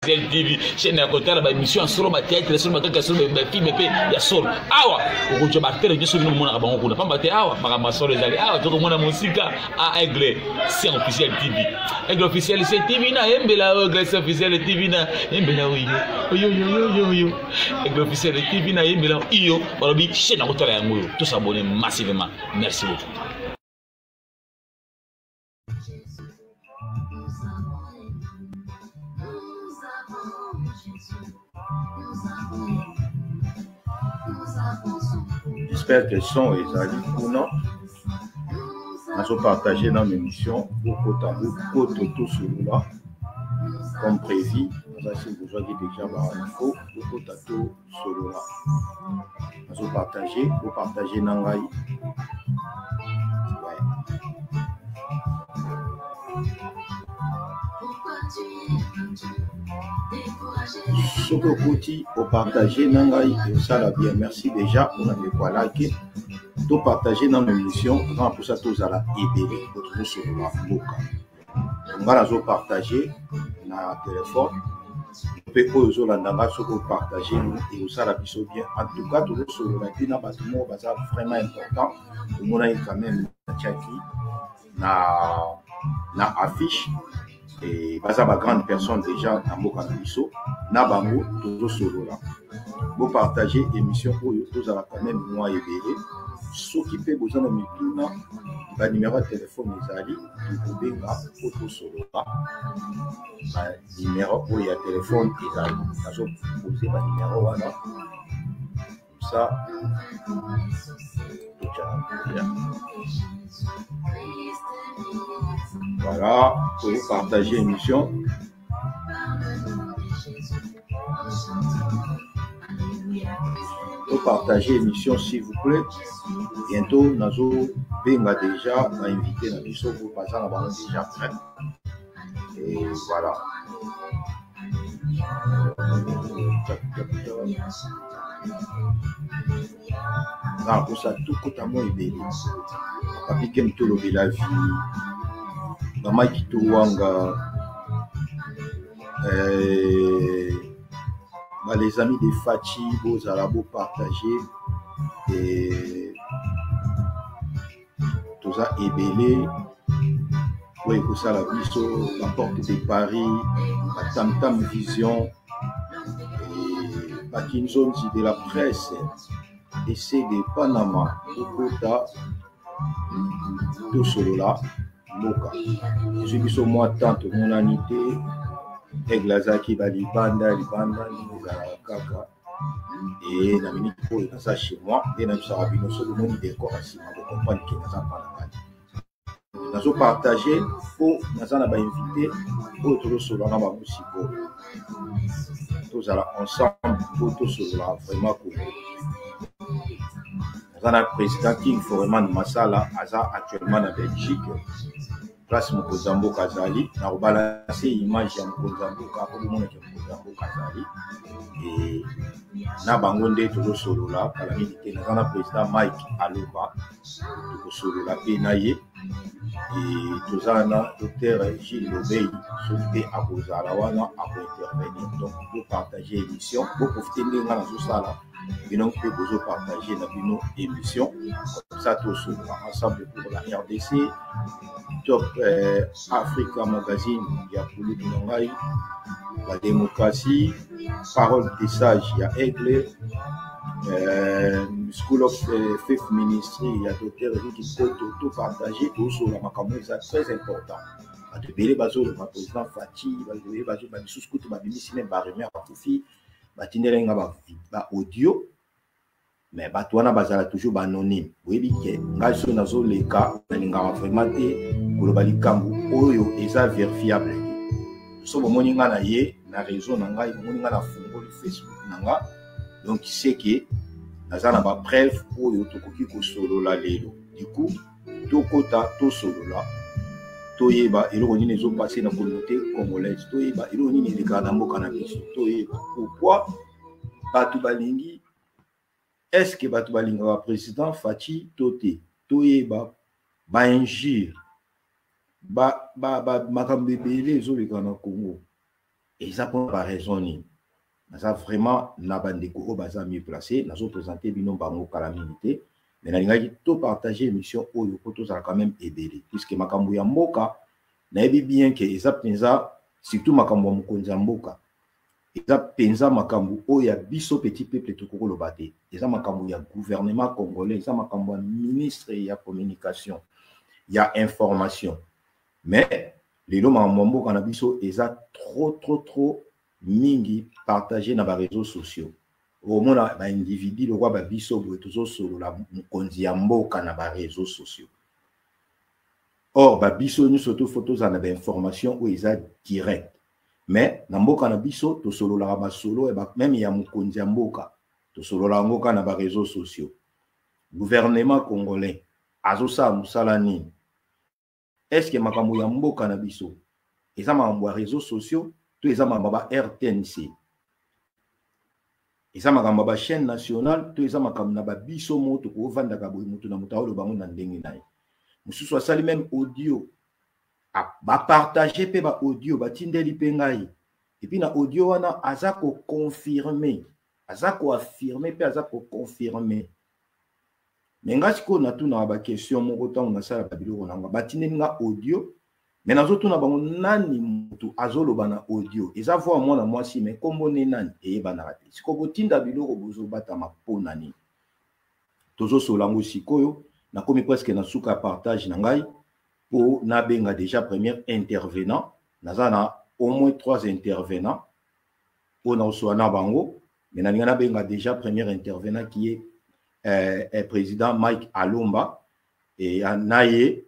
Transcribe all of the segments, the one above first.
TV chaîne ya côté la émission en solo ma théâtre solo ma kaka solo ba film pe ya solo awa ko jo bartele nyo solo mona ka bango kuna pamba te awa maka solo ezali awa to ko mona musika a Aigle c'est officiel TV Aigle officiel c'est TV na embela Aigle c'est officiel TV na embela yo Aigle officiel TV na embela iyo balobi chaîne ya côté la yango tous abonnés massivement merci beaucoup. J'espère que le son est allé ou non. Nous avons partagé dans l'émission beaucoup tout celui-là. Comme prévu, nous avons déjà l'info, beaucoup tout celui-là. Nous avons partagé, vous partagez dans l'AI. Ce que vous dites, vous partagez dans l'AI, et ça va bien. Merci déjà pour la voilà qui tout partager dans l'émission. Pour ça, tous à la aider votre sur la boca. On va la partager dans le téléphone. Vous pouvez aussi la partager et ça la bien. En tout cas, tout sur la vie, c'est vraiment important. Le monde est quand même na affiche. Et baza ba grande personne déjà en boka biso na bango toujours solo là vous partagez émission pour tous à la quand même moi et béré ceux qui fait besoin de mituna ba numéro de téléphone ezali vous pouvez ba auto solo là ba numéro pour ya téléphone ezali kazo poser ba numéro voilà ça voilà, pour partager l'émission. Pour partager l'émission, s'il vous plaît. Bientôt, nous allons déjà inviter la mission pour passer à la déjà prêt. Et voilà. Non, pour ça, tout côté à moi est béni. Papi Kem Tolo de la vie. Maman Kitouanga. Les amis de Fachi, vous allez vous partager. Et tout ça est belé. Oui, pour ça, la vie, la porte de Paris, la Tam Tam Vision, la Kinzon de la presse, et c'est de Panama, Okota, tout cela, Moka. Je suis moi tant de mon anité, Eglazaki, Libanda, Kaka, et la minute pour ça chez moi, et nous avons sur le monde des corps, si vous comprenez que nous avons pas nous avons partagé pour nous avons invité pour sur la musique. Tous ensemble pour tous sur vraiment cool. Nous avons le président King Foreman Massala actuellement en Belgique. Place Mokozambo Kazali. Nous avons balancé l'image de Mokozambo Kazali. Et nous avons toujours sur la calamité. Nous avons le président Mike Aloba. Sur la Pénaye. Et tout ça, le docteur Gilles Lobey, s'occuper à cause de la wana, à intervenir. Donc, vous partagez l'émission, vous profitez de tout ça là. Et donc, vous partager nos émissions. Comme ça, tous ensemble pour la RDC, Top Africa Magazine, il y a pour le la démocratie, Parole des sages, il y a Aigle. School of Fifth Ministry, il y a docteur qui peut tout partager, tout sur la macamou, c'est très important. De belé bazo le président Fati, de belé bazo ba sous ba bimisi même ba remer ba kofi, ba tindelenga ba audio, mais ba toana bazala toujours ba anonyme. Oui bien, ngai so nazo leka linga vraiment te globali kambu oyo eza vérifiable. So bo moninga na ye na réseau na ngai moninga na fungo le Facebook na nga. Donc, c'est que nous avons des preuves pour que solo la lelo. Du coup, tout kota tout solo là, toyeba eloni les autres passés dans la communauté congolaise. Toyeba eloni les ganambo cannabis. Toyeba pourquoi Batu Balingi est-ce que Batu Balingi va président Fati Toté. Toyeba ba injure ba makambe les autres Congo. Et ça pour la raison ni. Ça vraiment na bandeko o baza mieux placé, na zo présenter bino bango calamité, mais na linga to partager émission oyo ko to ça quand même ebélé puisque makambo ya mboka na yebi bien que eza penza surtout makambo ya mokonzi ya mboka. Eza penza makambo oyo ya biso petit peuple to ko loba te. Eza makambo ya gouvernement congolais, eza makambo ya ministre ya communication, ya information. Mais lelo makambo mboka na biso eza trop mingi partagé dans les réseaux sociaux. Au moins, les individus, le roi Babiso, le toujours sur la Kondiambo, dans les réseaux sociaux. Or, Babiso, nous surtout photos en information où ils sont direct. Mais, dans le Canabiso, tout solo la Rabasolo, et même il y a Mukondiamboka, tout solo la Ngoka dans les réseaux sociaux. Gouvernement congolais, Azosa Moussalani, est-ce que Makamou Yambo Canabiso, ils ont des réseaux sociaux? Tous les amababa RTNC. Ils ont des chaîne nationale, tous les amababa biso moto ko vanda ka boy moto na mutaolo bango na ndenge nayi. Musu so sali même audio. Ba partager pe ba audio ba tindeli pe ngai. Et puis na audio wana azako confirmer. Azako affirmer pe azako confirmer. Menga siko na tuna ba question moko tango na sala ba biloko na ba tindeli nga audio. Mais nazo tuna bango nani mutu azolo bana audio eza voix mwana mwasi mais kombo ne nani e bana rate siko botinda biloko bozo bata mapona ni tozo solango sikoyo na komi presque na suka partage na ngai po na benga déjà premier intervenant nazana au moins 3 intervenants pour na oswana bango mais na benga déjà premier intervenant qui est président Mike Alomba et naye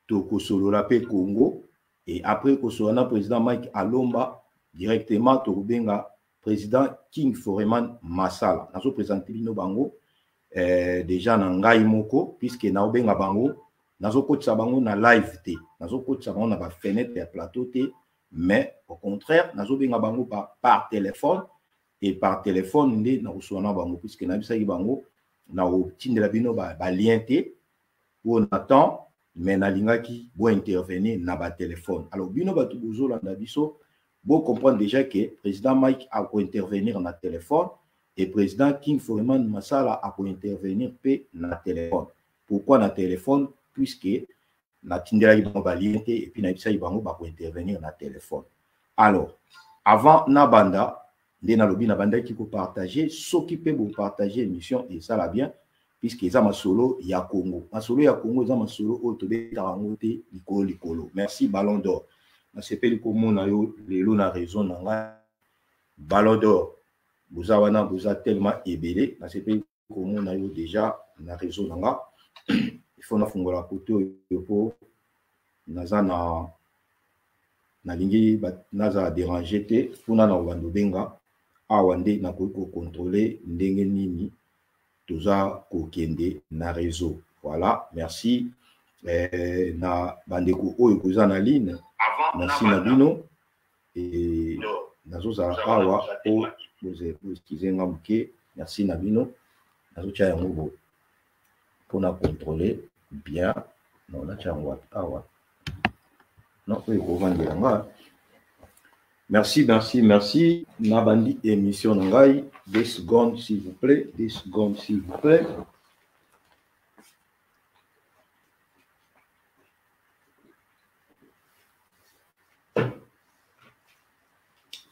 Toko Solola pe Congo et après Kosona président Mike Alomba directement Torubenga président King Foreman Masala. Nous avons présenté Bino Bango déjà na ngai moko puisque na obenga bango nazo kotsa bango na live te nazo kotsa bango na ba fenêtre ya plateau te mais au contraire nazo benga bango par téléphone et par téléphone ndé na kosona bango puisque na bisa bango na otindela bino ba lien te on attend mais na lingaki bo intervenir na ba téléphone. Alors bino batu bozola na biso bo comprendre déjà que président Mike a ko intervenir na téléphone et président King Foreman Masala a ko intervenir pe na téléphone. Pourquoi na téléphone? Puisque na tindela ibango ba lien te et puis na bisa ibango ba ko intervenir na téléphone. Alors avant na banda ndé na lobi na banda ki ko partager soki pe bo partager émission et ça la bien puisque ils ont ma solo ya Congo. Ma solo ya Congo, ils ont ma solo autobé tarangote likolo. Merci Ballon d'Or. Na sepeli komo na yo lelo na raison na nga Ballon d'Or. Boza wana boza tellement ébélé. Na sepeli komo na yo déjà na raison na nga. Il faut na fungola koto yo po naza na lingi naza déranger te puna na wando benga awande na ko contrôler ndenge nini toza kokende na réseau. Voilà, merci. Na bandeko oyo koza na ligne. Merci na bino. Et nazo za awa o boze kizenga muke. Merci na bino. Nazo cha yango bo. Pona contrôler bien. Non na cha yango awa. Non oyo ko vandela nga. Merci, merci, merci. Nabandi émission Nangai. 2 secondes, s'il vous plaît. 2 secondes, s'il vous plaît.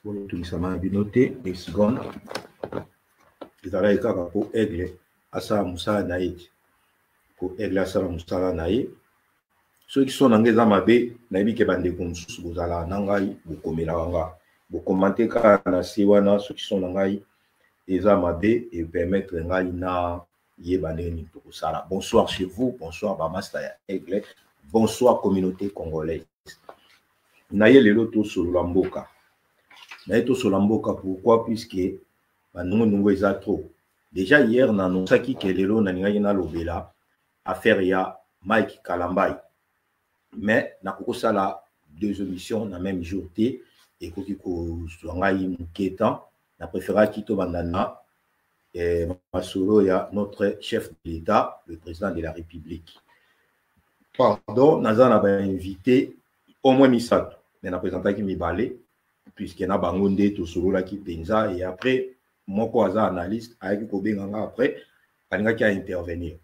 Tout ça m'a noté. 2 secondes. Et là, il y a pour aigle à ça, Moussa Naïd. Pour aigle à ça, Moussa Naïd. Ceux qui sont dans les amabés, naïbi ke bande konsus bozala nangai bokomela wanga bokomante ka na siwana ceux qui sont nangai les amabés et permettre ngai na yebane ni to sala. Bonsoir chez vous, bonsoir ba master Aigle, bonsoir communauté congolaise. Naye lelo to solo lamboka. Naye to solo lamboka pourquoi puisque banungu eza trop. Déjà hier na annoncé que lelo na ngai na lobela affaire ya Mike Kalambai. Mais na koko sala 2 émissions na même jour et koki ko ngai muketan na préféra kito bandana et masolo ya notre chef de l'État, le président de la République. Pardon, nazana ba invité au moins misato mais na présenté qui mi balé puisque na bango nde tosololaki penza, et après moko aza analyste ayaki kobenganga après alingaki a intervenir.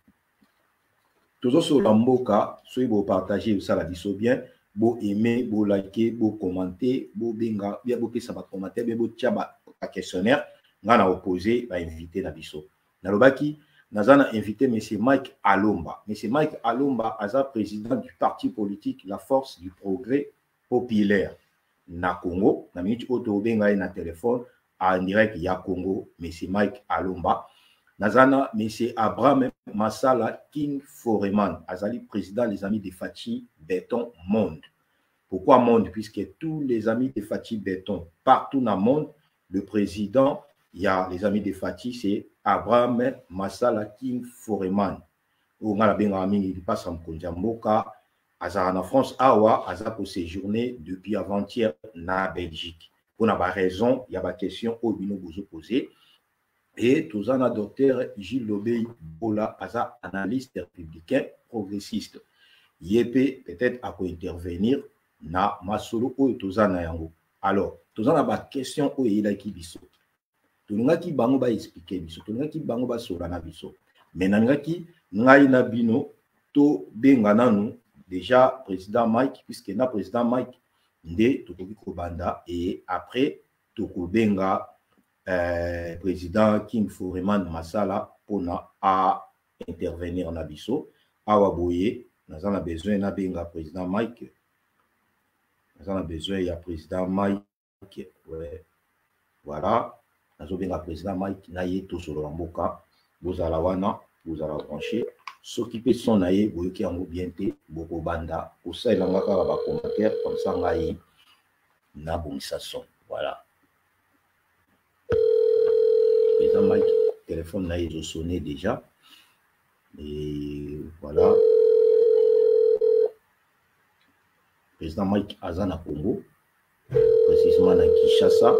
Tozosolola mboka soki bopartage osala biso bien, bo aimer, bo liker, bo commenter, bo benga bien, bo pesa ba commentaire, bien bo tia ba questionnaire nga na opposé ba invité na biso. Nalobaki nazana invité monsieur Mike Alomba. Monsieur Mike Alomba aza président du parti politique La Force du Progrès Populaire na Congo. Na minute oto benga na téléphone en direct ya Congo, monsieur Mike Alomba. Nazana monsieur Abraham Masala King Foreman, azali président des Amis de Fachi Béton Monde. Pourquoi Monde? Puisque tous les Amis de Fachi Béton, partout dans le monde, le président, il y a les Amis de Fachi, c'est Abraham Masala King Foreman. On a bien ami, il passe en Kondiamboka, Azara en France, Awa, Azara pour séjourner depuis avant-hier na Belgique. Pour la raison, il y a des questions au bino vous poser. Et tout ça, docteur Gilles Lobey Bola, Aza, analyste républicain progressiste. Yépe peut-être à quoi intervenir na masolo ou tout ça na yango. Alors, tout ça na ba question ou il a qui biso. Tout nga ki bango ba expliquer biso. Tout nga ki bango ba sola na biso. Mais nga ki ngai na bino to benga nanu déjà président Mike, puisque na président Mike nde to ko banda, et après to ko benga président King Foreman Masala pour à intervenir en abisso. Awa boye, nous avons besoin na benga président Mike. Nous avons besoin il y a président Mike. Ouais. Voilà. Nous avons besoin président Mike naye tout sur l'amboka. Vous allez wana, vous allez brancher. S'occuper de son naye, vous qui en bien té, boko banda. Pour ça il a encore un commentaire comme ça naye na bonissation. Voilà. Président Mike, le téléphone là, il a sonné déjà. Et voilà. Président Mike Azana Congo, précisément à Kinshasa.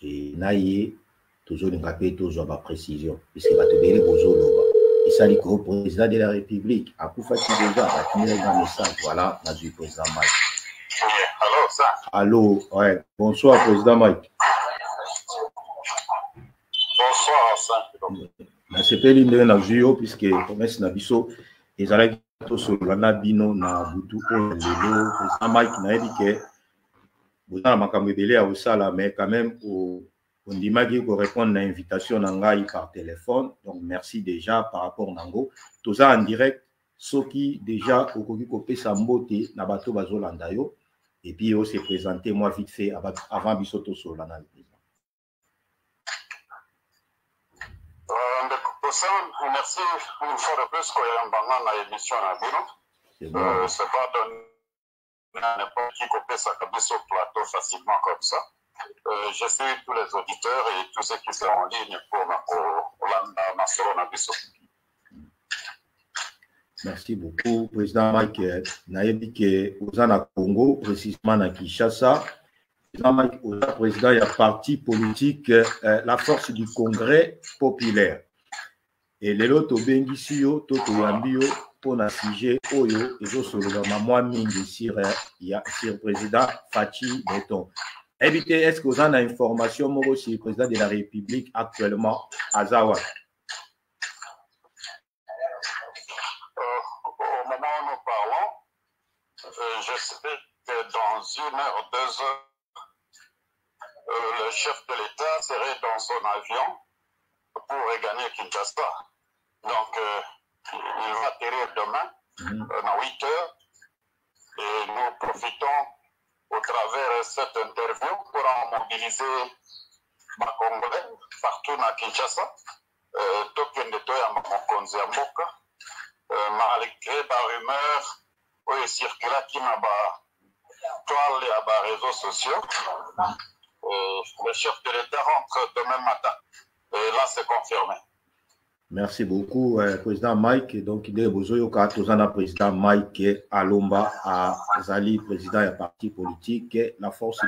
Et Naye, toujours une rappel, toujours ma précision. Puisque va te bérer vos oloba. Et ça, le président de la République, à Koufati déjà, à finir dans message. Voilà, on a vu le président Mike. Allô, ça. Allô, ouais. Bonsoir, président Mike. Bonsoir, ça. Na sepeli ndenge na zuyo puisque promesse na biso ezalaki to solo na bino na butu oyo lelo président Mike na yebi ke bozana makambo ebele ya osala, mais quand même ondimaki ko répondre na invitation na ngai par téléphone, donc merci déjà par rapport nango toza en direct soki déjà okoki kopesa mbote na bato bazolanda yo et puis on s'est présenté moi vite fait avant biso to solo na président. Merci une fois de plus qu'on a une émission à Bino. C'est pas donné à n'importe qui peut ça comme sur le plateau facilement comme ça. Je salue tous les auditeurs et tous ceux qui sont en ligne pour la solo na biso. Merci beaucoup, président Mike. Nayebi ke Ozana Congo, précisément na Kinshasa. Président Mike, Oza président, il y a parti politique La Force du Congrès Populaire. Et les autres bengisiyo toto yambio pour na sujet oyo ezo solo na moi mingi sur président Fachi Béton. Évitez, est-ce que vous avez une information moi sur le président de la République actuellement à Zawa? Au moment où nous parlons, je sais que dans 1 heure, 2 heures, le chef de l'État serait dans son avion pour regagner Kinshasa. Donc, il va atterrir demain à 8 heures et nous profitons au travers de cette interview pour en mobiliser ma Congolais partout à Kinshasa. Token de Toya Mokonzi Mboka, malgré la rumeur où il circule qui n'a pas toile et les réseaux sociaux. Le chef de l'État rentre demain matin. Et là, c'est confirmé. Merci beaucoup, président Mike. Donc, il est besoin de président Mike Alomba à Zali, président du parti politique, La Force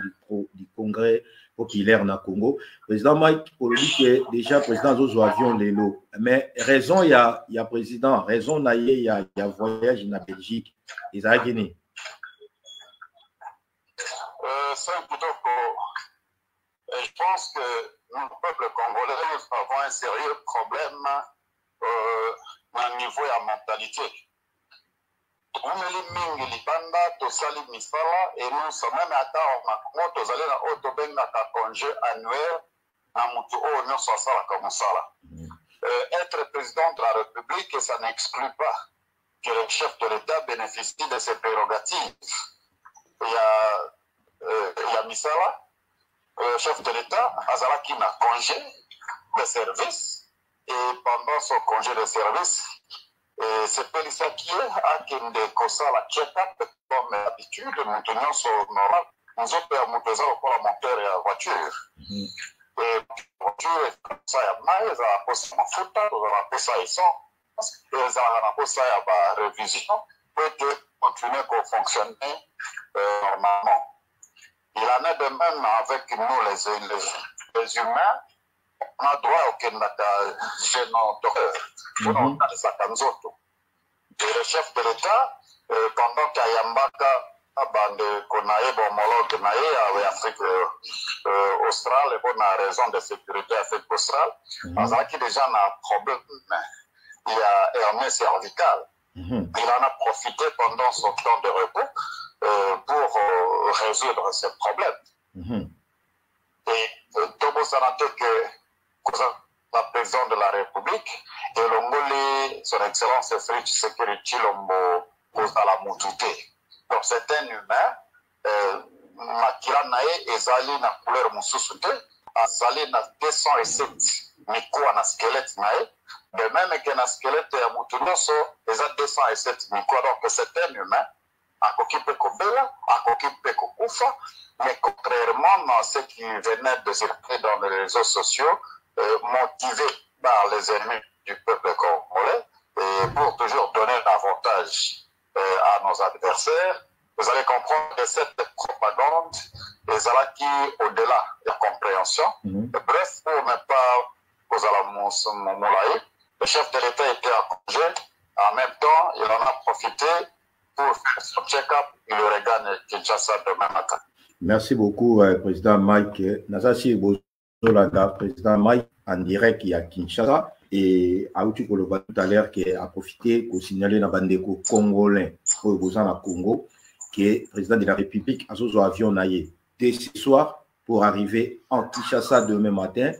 du Congrès Populaire na Congo. Président Mike, pour lui que déjà président Zozo avion Lelo. Mais raison, il y a président, raison, il y a voyage en Belgique. Ils ont gagné. Je pense que nous, peuple congolais, nous avons un sérieux problème au niveau de la mentalité. Umeli mingi libanda tosali misala et nous sommes même attard na tozali na otobenga ka congé annuel na mutu o nyonso asalaka mosala. Être président de la République, ça n'exclut pas que le chef de l'État bénéficie de ses prérogatives. Il y a misala, le chef de l'État azalaki na congé de service et pendant son congé de service c'est Pelisaki a qui la check-up comme d'habitude, maintenant son normal, nous avons permis pour la moteur et la voiture. Et la voiture est comme ça, il y a mal, ils ont posé ma faute, ils ont posé ils sont, ils ont posé la révision, pour continuer à fonctionner normalement. Il en est de même avec nous les humains, on a droit au Kennedy chez nos docteurs. Et le chef de l'État, pendant qu'Ayambaka bande konaye homologue naye à Afrique australe, pour une raison de sécurité Afrique australe, parce qu'il déjà a un problème, il y a hernie cervicale. Il en a profité pendant son temps de repos pour résoudre ce problème. Et Tobo Sanate que la présidente de la République et l'Ongolais, son Excellence Fritz Sekiriti Lombo, cause à la moutouté. Donc c'est un humain, Makira Nae, Ezali na couleur moussousouté, Azali na 207 miko na squelette Nae, de même que na squelette ya Moutounoso, Eza 207 miko. Donc c'est un humain, à Kokipe Kobela, à Kokipe Kokufa, mais contrairement à ce qui venait de circuler dans les réseaux sociaux, motivé par les ennemis du peuple congolais et pour toujours donner l'avantage à nos adversaires, vous allez comprendre que cette propagande est là qui au-delà de la compréhension. Bref, pour ne pas poser la moulaï, le chef de l'État était à congé. En même temps, il en a profité pour faire son check-up. Il le regagne Kinshasa demain matin. Merci beaucoup, Président Mike. Nazasi Bozolaga, Président Mike, en direct à Kinshasa. Et Aouti Koloba tout à l'heure qui a profité pour signaler dans Bandeko congolais pour opposant à Congo, qui est président de la République à son avion naïe. Dès ce soir, pour arriver en Kinshasa demain matin,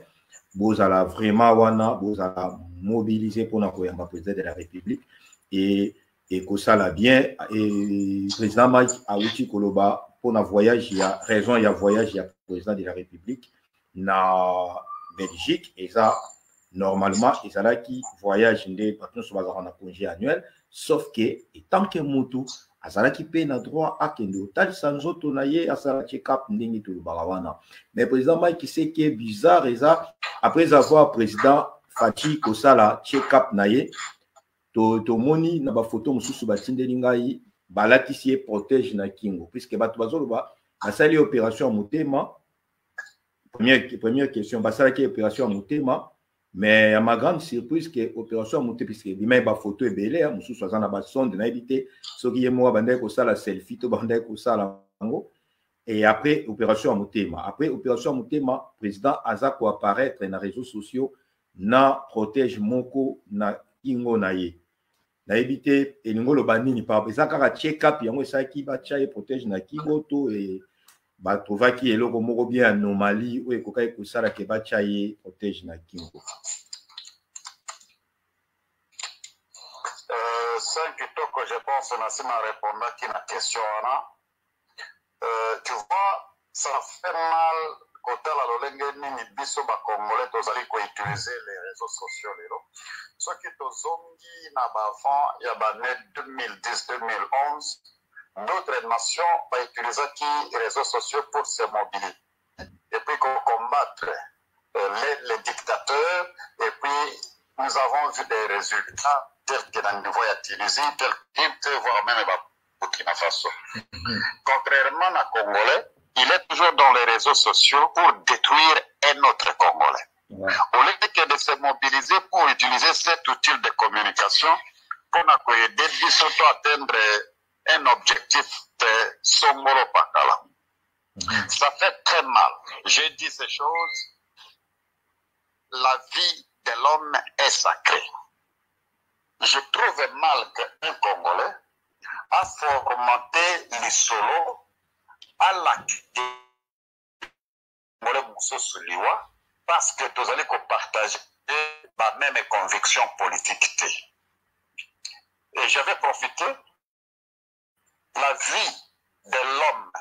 vous allez vraiment vous allez mobiliser pour le président de la République et que ça l'a bien. Et président Mike Aouti Koloba pour un voyage, il y a raison, il y a voyage, il y a président de la République na Belgique et ça. Normalement, ils ont qui voyagent en congé annuel, sauf que, tant que Moutou, ils qui paye le droit à Kendo. Tal Sanzo Tonaye, à sa check-up, n'engi tout le barawana. Mais le président Mike, qui sait qui est bizarre, et ça, après avoir président Fachi Kosala check-up naye, to moni na ba photo mususu batinde lingai, balatisie protège na Kingo, puisque Batouazolo ba, a sali opération Moutema, première question, basala qui opération Moutema. Mais à ma grande surprise, que l'opération a monté, puisque il y a une photo belle, je suis dans la sonde, n'a évité, ce qui est moi, la selfie, et après, l'opération a monté. Après, l'opération a monté, le président Azako apparaître dans les réseaux sociaux, na protège Moko, na Ingo naye. N'a évité, et l'Ingo le banni, par exemple, quand check-up, il y a un sac qui va protège na Kingo, et bah, trouver qui est là, comme bien anomalie, ou est-ce que ça, la kebachaye protège na Kingo. C'est plutôt que je pense que ma répondre à la question. Tu vois, ça fait mal côté la lolenge ni biso ba congolais tozali ko utiliser les réseaux sociaux lelo. Ce qui tozongi na bavant il y a l'année 2010-2011, d'autres nations ont utilisé les réseaux sociaux pour se mobiliser et puis combattre les dictateurs et puis nous avons vu des résultats tels que dans le niveau de Tunisie, tels que voire même Burkina Faso. Contrairement à Congolais, il est toujours dans les réseaux sociaux pour détruire un autre Congolais. Ouais. Au lieu que de se mobiliser pour utiliser cet outil de communication pour aider à atteindre un objectif de Songolo Pakala. Ça fait très mal. J'ai dit ces choses. La vie de l'homme est sacrée. Je trouve mal qu'un Congolais a fomenté les solos à l'acte parce que nous allons partager la même conviction politique. Et je vais profiter la vie de l'homme.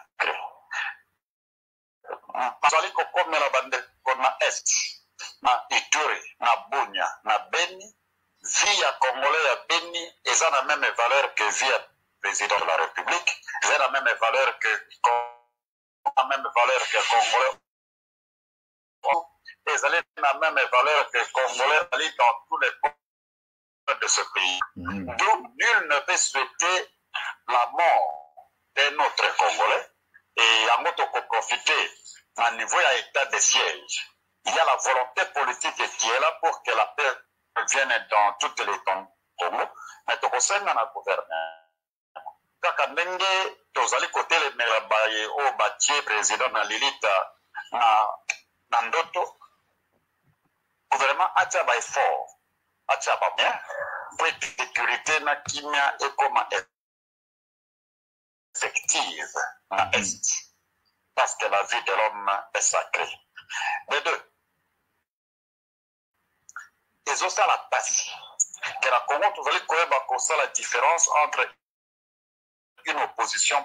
Nous allons comme la bande qu'on a Est, na Ituri, na Bunia, na Beni, vie à Congolais à Beni, ils ont la même valeur que vie à président de la République, ils ont la même valeur que Congolais. Ils allaient la même valeur que Congolais dans tous les coins de ce pays. Donc, nul ne peut souhaiter la mort d'un autre Congolais et en autre pour profiter à niveau de l'état de siège. Il y a la volonté politique qui est là pour que la paix vienne dans toutes les temps Congo, mais tu conseilles à gouverner. Kaka ndenge tozali côté le melabaye au bâtier président na lilita na ndoto gouvernement atia ba effort atia ba bien pour sécurité na kimia et comme effective na est parce que la vie de l'homme est sacrée. Les deux, ils ont ça la passe que la Congo tu veux connaître ça la différence entre une opposition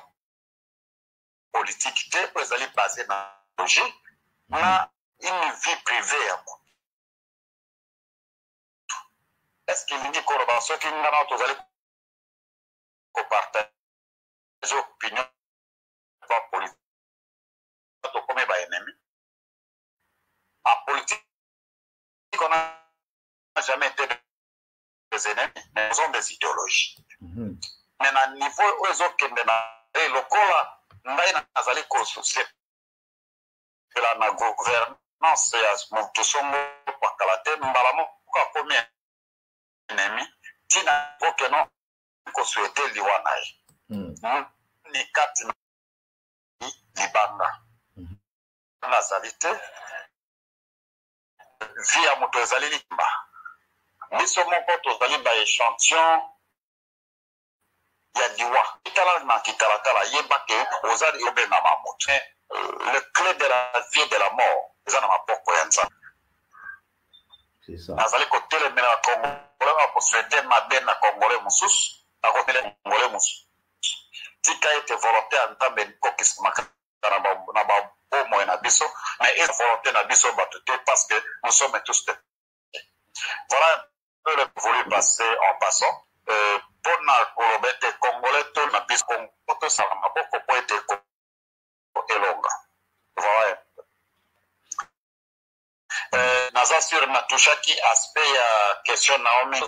politique qui est basée dans la logique, mais une vie privée. Est-ce qu'il y a une collaboration qui nous partage des opinions politiques comme ennemi? En politique, on n'a jamais été des ennemis, mais nous avons des idéologies. Mais à niveau où ils ont le cola, nazali souci de la gouvernance et mon tout son pakalate mbalamo kwa combien ennemi tina que non ko souhaiter liwanai ni kati libanga na salite via moto ezali limba biso moko tozali ba échantillon le clé de la vie et de la mort, c'est ça. Parce que nous sommes tous voilà un peu le voulu passer en passant. Pona kolobete Congolais to na bisko to salama boko poete elonga voilà naza sur na tushaki aspect ya question Naomi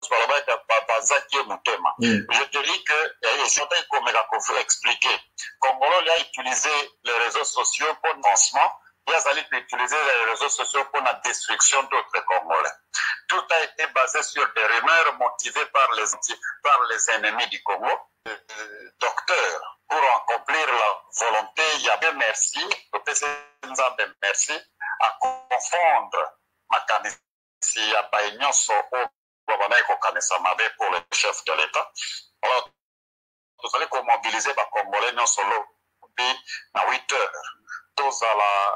kolobete babanzaki mutema je te dis que c'est comme la conflit expliqué Congolais a utilisé les réseaux sociaux pour le lancement. Il a utilisé les réseaux sociaux pour la destruction d'autres Congolais. Tout a été basé sur des rumeurs motivées par les ennemis du Congo. Docteur, pour accomplir la volonté, il y avait merci, merci à confondre ma canisi à Baignon pour le chef de l'État. Alors, vous allez mobiliser les Congolais non solo à 8 heures. Tous à la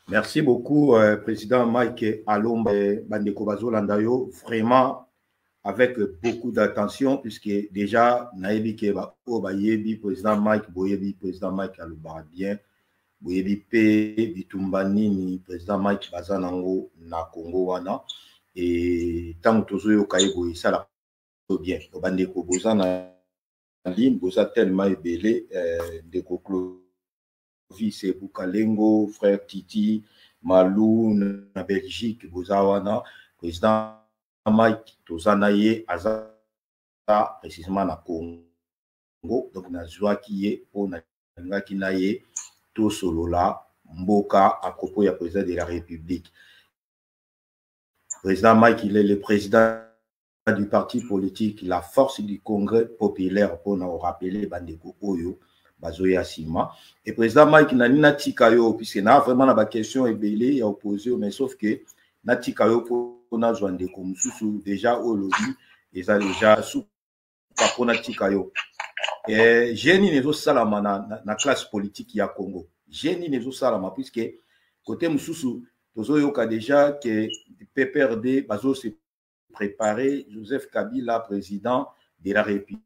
Merci beaucoup, Président Mike Alomba Bandeko Bazolandayo, vraiment avec beaucoup d'attention, puisque déjà, Naebi Keba Obayebi, Président Mike Boyebi, Président Mike Alomba bien, Boyebi P, Bitumbanini, Président Mike Bazanango, na Congo Wana, et tant que Tozo Kaibo, ça l'a bien, Bandeko Bozana. Boza tellement ébélé de Clovis et Boukalengo, frère Titi, Malou, na Belgique, Bozawana, président Mike, Tozanaye, Aza, précisément na Congo, donc na Zouaki, on a Kinaye, tout solola, Mboka, à propos du président de la République. Président Mike, il est le président du parti politique, la force du Congrès populaire pour nous rappeler Bandeko Oyo, Bazoya Sima. Et président Mike Nanina Tikayo, puisque n'a vraiment la question est belée et opposée, mais sauf que Natikayo pour nous jouer comme sous déjà au lobby, et ça déjà sous pour Natikayo. Et génie n'est aussi salama na classe politique ya Congo. Génie n'est aussi salama puisque côté Moussou, Tozo a déjà que PPRD Bazo se préparé Joseph Kabila président de la République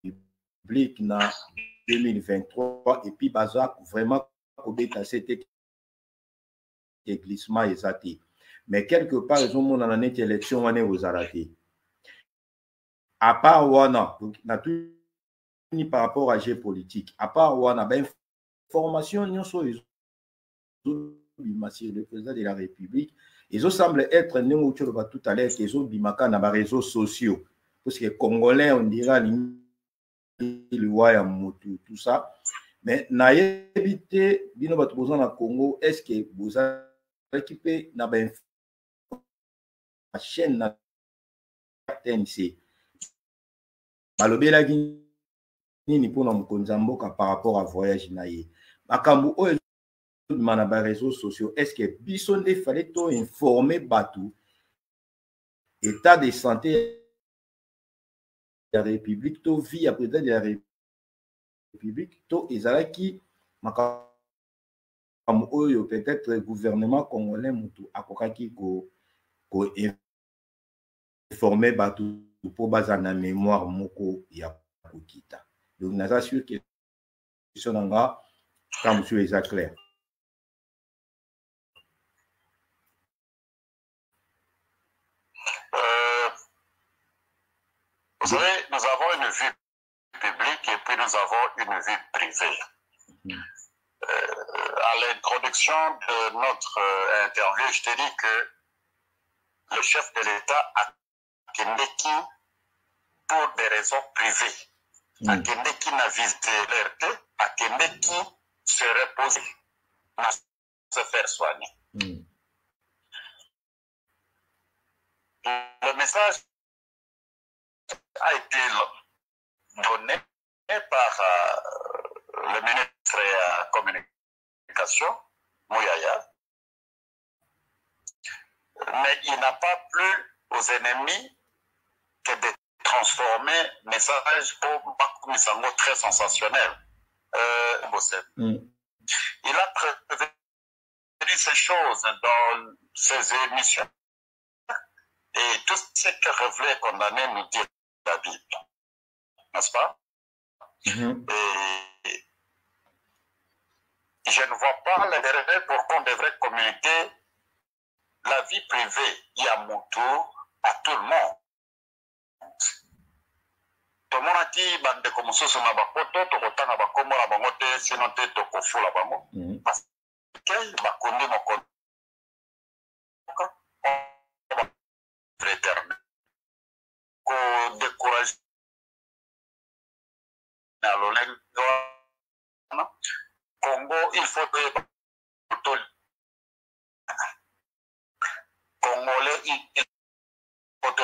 en 2023 et puis Baza vraiment à cet glissement exacté. Mais quelque part ils ont mon année élection on est aux arrêtés. À part Wana, donc na tout ni par rapport à géopolitique. À part Wana, ben formation non sur le président de la République. Ils semblent être, tout à l'heure, qu'ils ont bimaka dans les réseaux sociaux. Parce que les Congolais, on dira, tout ça. Mais, n'a évité, bino bat besoin dans le Congo, est-ce que vous avez équipé dans la chaîne na TNC? Malobela ni pour nous par rapport à voyage naïe. Makambu dans les réseaux sociaux, est-ce que Bissonde fallait informer Batou, état de santé de la République, to vie à président de la République, to Ezalaki, peut-être gouvernement congolais, à Kokaki, ko informer Batou pour baser la mémoire moko ya Kokita. Donc, nous avons sûr que ce n'est quand monsieur est clair. Vous savez, nous avons une vie publique et puis nous avons une vie privée. À l'introduction de notre interview, je t'ai dit que le chef de l'État a Kendeki pour des raisons privées. A Kendeki n'a visité l'RT, a Kendeki se reposer, n'a se faire soigner. Le message a été donné par le ministre de la Communication, Mouyaya, mais il n'a pas plu aux ennemis que de transformer le message pour Bakumisango très sensationnel. Il a prévu ces choses dans ses émissions. Et tout ce que révélait condamné nous dit la Bible. N'est-ce pas? Et je ne vois pas l'intérêt pour qu'on devrait communiquer la vie privée et à mon tour à tout le monde. Tout le monde a dit bande comme ça sur ma bakoto, to kotana bakomo la bangote, sinon te to kofu la bango. Parce que bakondi mon compte. L'éternel. Qu'on décourage Congo, il faut que Congolais, il faut que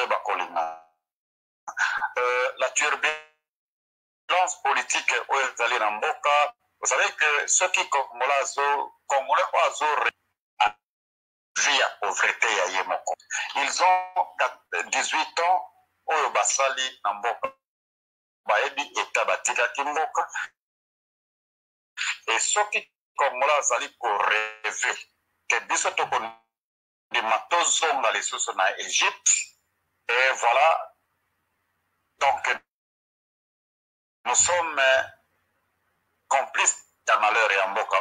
la turbulence politique aux alliés dans Mboka, vous savez que ceux qui Congolais ont vie à pauvreté à Yemoko. Ils ont 18 ans au Basali Namboka. Baebi et Batika Kimboka. Et ceux qui Congolais allaient pour rêver que Bissotto de Matozon dans les sources en Égypte. Et voilà. Donc, nous sommes complices d'un malheur et en Mboka.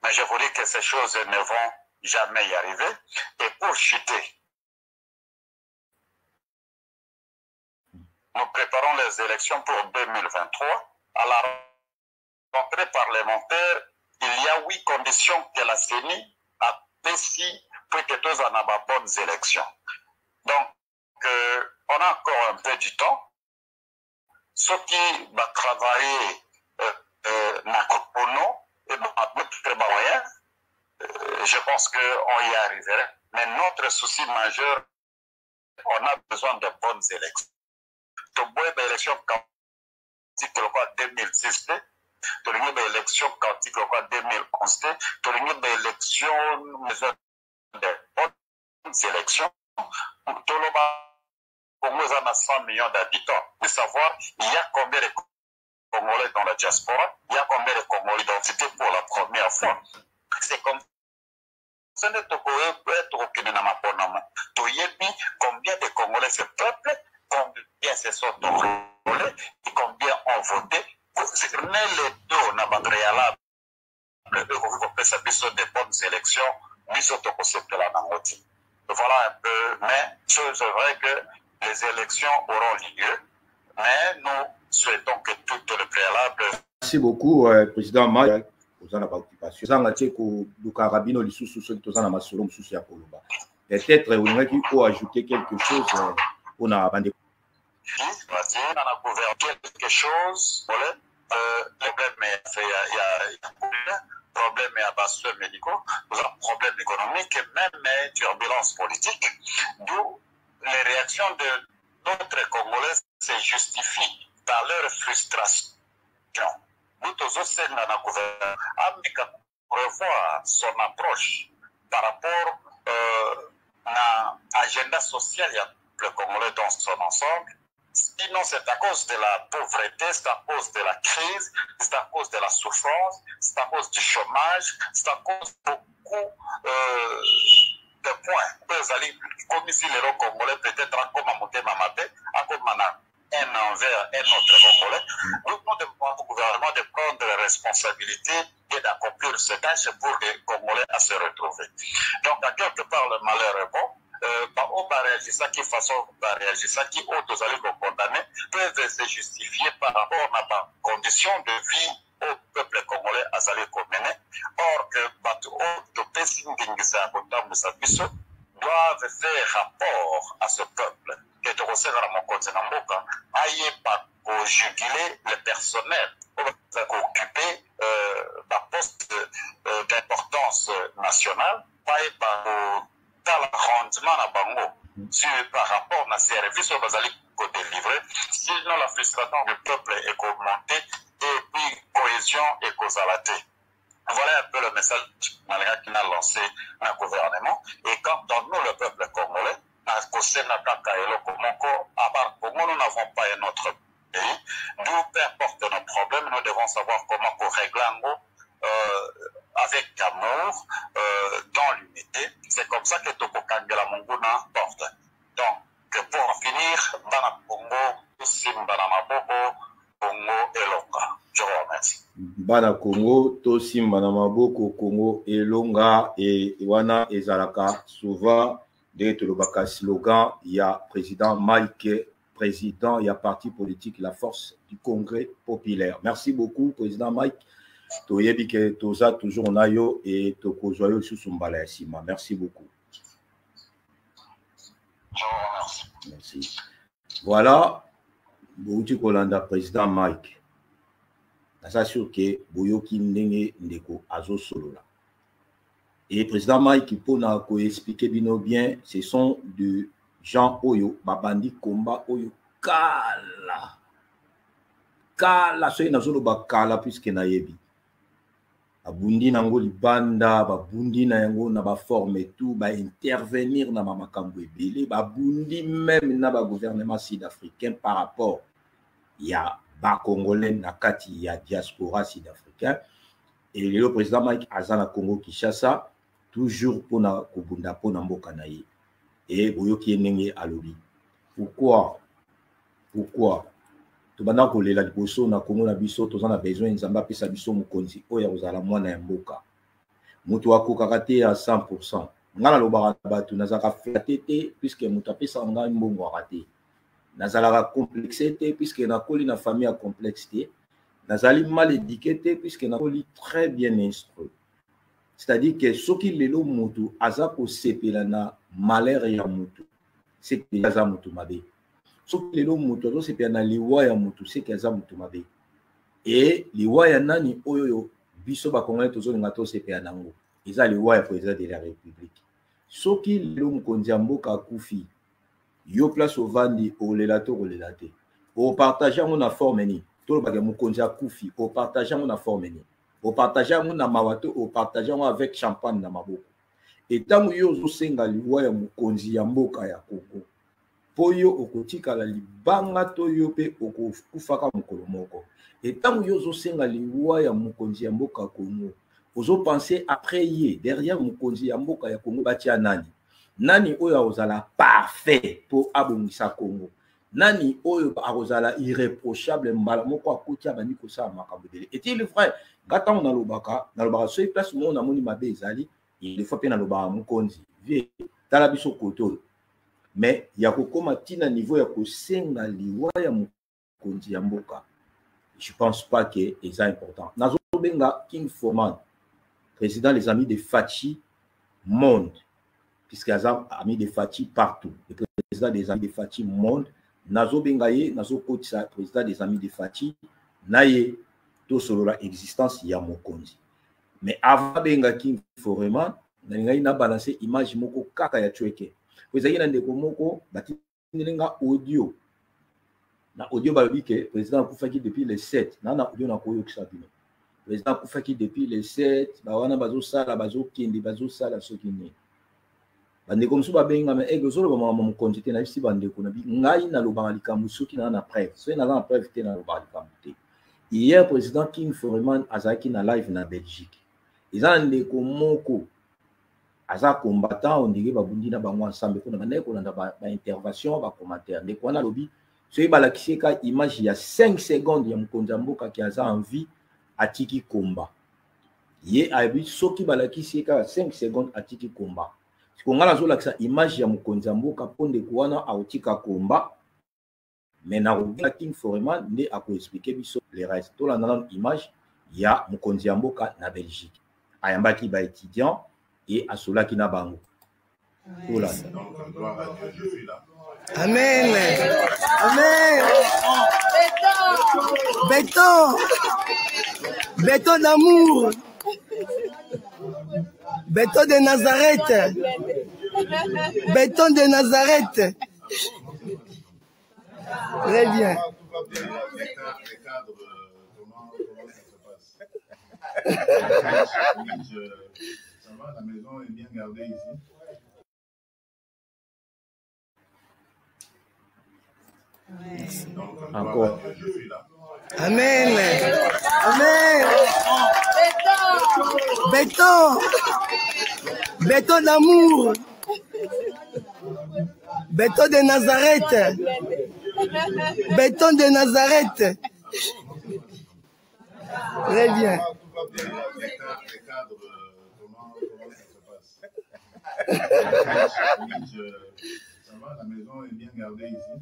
Mais je vous dis que ces choses ne vont jamais y arriver. Et pour chuter, nous préparons les élections pour 2023. À la rentrée parlementaire, il y a 8 conditions que la CENI a décidé pour que tous en aient bonnes élections. Donc, on a encore un peu du temps. Ceux qui vont travailler dans et notre moyen, je pense qu'on y arriverait. Mais notre souci majeur on a besoin de bonnes élections. Tu as une élection quantique en 2006, tu as une élection quantique en 2011, tu as une élection de bonnes élections. Tout le Congo a 100 millions d'habitants. Il faut savoir, il y a combien de Congolais dans la diaspora, il y a combien de Congolais identifiés pour la première fois. C'est comme ça. Combien de Congolais ce peuple, combien ce sont Congolais et combien ont voté. C'est les deux n'a pas préalable. Des bonnes élections, voilà un peu, mais c'est vrai que les élections auront lieu, mais nous souhaitons que tout le préalable. Merci beaucoup, Président Mike. Vous en avez occupation. Vous en avez du carabino, les sous-sous, tous en avez sur le sous-sous. Peut-être vous voulez ajouter quelque chose pour nous abandonner. Vas-y, on a couvert quelque chose. Le problème est à besoins médicaux, nous avons problème économique et même turbulence politique. D'où les réactions de d'autres Congolais se justifient par leur frustration. Nous tous aussi, nous avons revoir son approche par rapport à l'agenda social le Congolais dans son ensemble. Sinon, c'est à cause de la pauvreté, c'est à cause de la crise, c'est à cause de la souffrance, c'est à cause du chômage, c'est à cause de beaucoup de points. Comme ici, les Congolais, peut-être comme à monter Mamabé, comme un envers un autre Congolais, nous demandons au gouvernement de prendre les responsabilités et d'accomplir ce tâche pour les Congolais à se retrouver. Donc, à quelque part, le malheur est bon. On va réagir ça qui façon va réagir ça qui autres allaient condamner peuvent se justifier par rapport à la condition de vie au peuple congolais à Zalé Komene. Or que doivent faire rapport à ce peuple et de recevoir à mon côté Namboka aille pas juguler le personnel occuper la poste d'importance nationale pas le rendement à Bango par rapport à service aux basaliques délivrer, sinon la frustration du peuple est augmentée et puis cohésion est causalité. Voilà un peu le message qu'il a lancé un gouvernement. Et quand nous, le peuple congolais, nous n'avons pas un autre pays, d'où peu importe nos problèmes, nous devons savoir comment régler avec amour, dans l'unité. C'est comme ça que Tokokangela Monguna porte. Donc, pour finir, Bana Congo, Simbana Maboko, Congo et Longa. Je vous remercie. Bana Congo, to Simbana Maboko, Congo et Longa, et Iwana et Zalaka, souvent, de Tolobaka slogan, il y a président Mike, président, il y a parti politique, la force du Congrès populaire. Merci beaucoup, président Mike. Toyebi ke toza toujours nayo et tokozoyo sous Sumbala Sima. Merci beaucoup. Merci. Voilà, Bouti Kolanda, président Mike. Ça sûr que Boyoki Ndenge Ndeko Azo Solola. Et président Mike, pour nous expliquer bien, ce sont de Jean Oyo, Babandi Komba Oyo, Kala. Kala, soy nazolo ba Kala puisque nayebi. Babundi nango libanda, babundi na yango na ba forme tout, ba intervenir na makambo ebele, babundi même na ba gouvernement sud-africain par rapport ya ba congolais na kati ya diaspora sud-africain. Et le président Mike Azana Congo Kinshasa toujours pour na kubunda pour na mboka na ye. Et boyoki ndenge alobi. Pourquoi tobanda kolela liboso na Congo na biso tozana besoin nzamba pesa biso mokonzi oyo ozala mwana ya mboka mutu akokaka te à 100%. Ngana lobaka batu nazaka flaté te puisque mutu apesa ngai mbongo akate nazalaka complexé te puisque nakoli na famille à complexité nazali mal éduqué te puisque nakoli très bien instruit. C'est-à-dire que soki lelo mutu aza ko sepela na malheur ya mutu c'est que aza mutu mabe. Soki lelo mutu azo sepela na liwa ya mutu c'est que aza mutu mabe. Et liwa ya nani oyo biso ba congolais tozo linga to sepela nango eza liwa ya président de la république. Soki lelo mukonzi ya mboka akufi yo place au vandi au lelato au partager mon forme ni to ba mo konja kufi au partager mon forme ni au partager mon mawato au partager avec champagne na maboko et tangu yo zo senga liwa ya mukonzi ya mboka ya Congo po yo okotika la libanga to yo pe okufaka mukolo moko et tangu yo zo senga liwa ya mukonzi ya mboka Congo ozo penser après ye derrière mukonzi ya mboka ya Congo batia nani oyo ozala parfait pour abongisa Congo nani oyo akozala irréprochable mbala moko akotia bani ko sa makambo dele et il est vrai gata on alobaka so place mo na moni mabe ezali il faut bien alobaka mukonzi vie tala biso koto mais ya kokoma tina niveau ya kosenga liwa ya mukonzi ya mboka je pense pas que c'est important nazo benga King Foreman président les amis de Fachi monde puisque Azam ami de Fachi partout le président des amis de Fachi monde nazo bengaye nazo kotisa président des amis de Fachi naye to solo la existence ya mokonzi mais avant benga King Foreman ngai na balancer image moko kaka ya Chweke kozaki na ndeko moko batininga audio na audio balobi ke président akufaki depuis le 7 na audio na koyo kisabino président akufaki depuis le 7 ba wana bazo sala bazo kindi bazo sala soki ni bandeko musu babenga me ego zolo ba mama mukonzi te na bisi bandeko na bi ngai na lobanga likambo soki na preuve so na na preuve te na lobanga likambo te hier président King Foreman azaki na live na Belgique ils ndeko moko aza combattant on dirait babundi na bango ensemble ko na bandeko na ba intervention ba commentaire ndeko wana lobi so ibala kiseka image ya 5 secondes ya mukonzi mboka ki aza en vie atiki komba ye abi soki balakisi ka 5 secondes atiki komba sikongala zo lakisa image ya mukonzi mboka ponde kuwana autika komba mais na robina King Foreman ne ako expliquer biso les restes to la nan image ya mukonzi mboka na Belgique ayambaki ba étudiant et asolaki na bango voilà. Amen. Amen. Béton d'amour. Béton de Nazareth. Béton de Nazareth. Très bien. Ça va, la maison est bien gardée ici. Encore. Amen. Amen. Béton. Béton d'amour. Béton de Nazareth. Béton de Nazareth. Très bien. Les cadres, comment ça se passe? Ça va, la maison est bien gardée ici.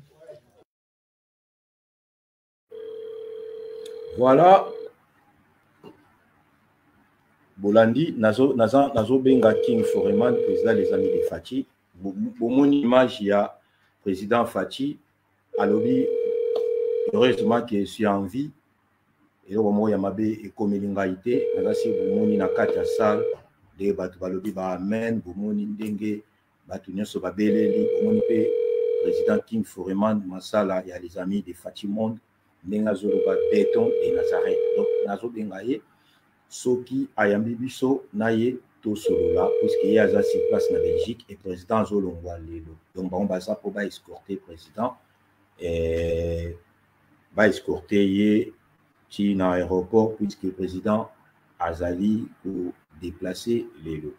Voilà. Bolandi, nazo benga King Foreman, président des amis de Fachi. Mon image, il y a président Fachi. Alobi, heureusement que je suis en vie. Et au moment où il y a mabe et comme l'ingaïté, si vous na kati salle, de batu balobi ba amen, bomoni ndenge batu nyoso babeleli, bomoni pe président King Foreman masala ya les amis de Fachi Monde. Nenga zoloba béton et Nazareth. Donc nazo bengaye soki ayambi biso naye to solola puisque il y a sur place na Belgique et président zolongwa lelo. Donc ba on ça pour ba escorter président et ba escorter ye ci na aéroport puisque le président azali pour déplacer lelo.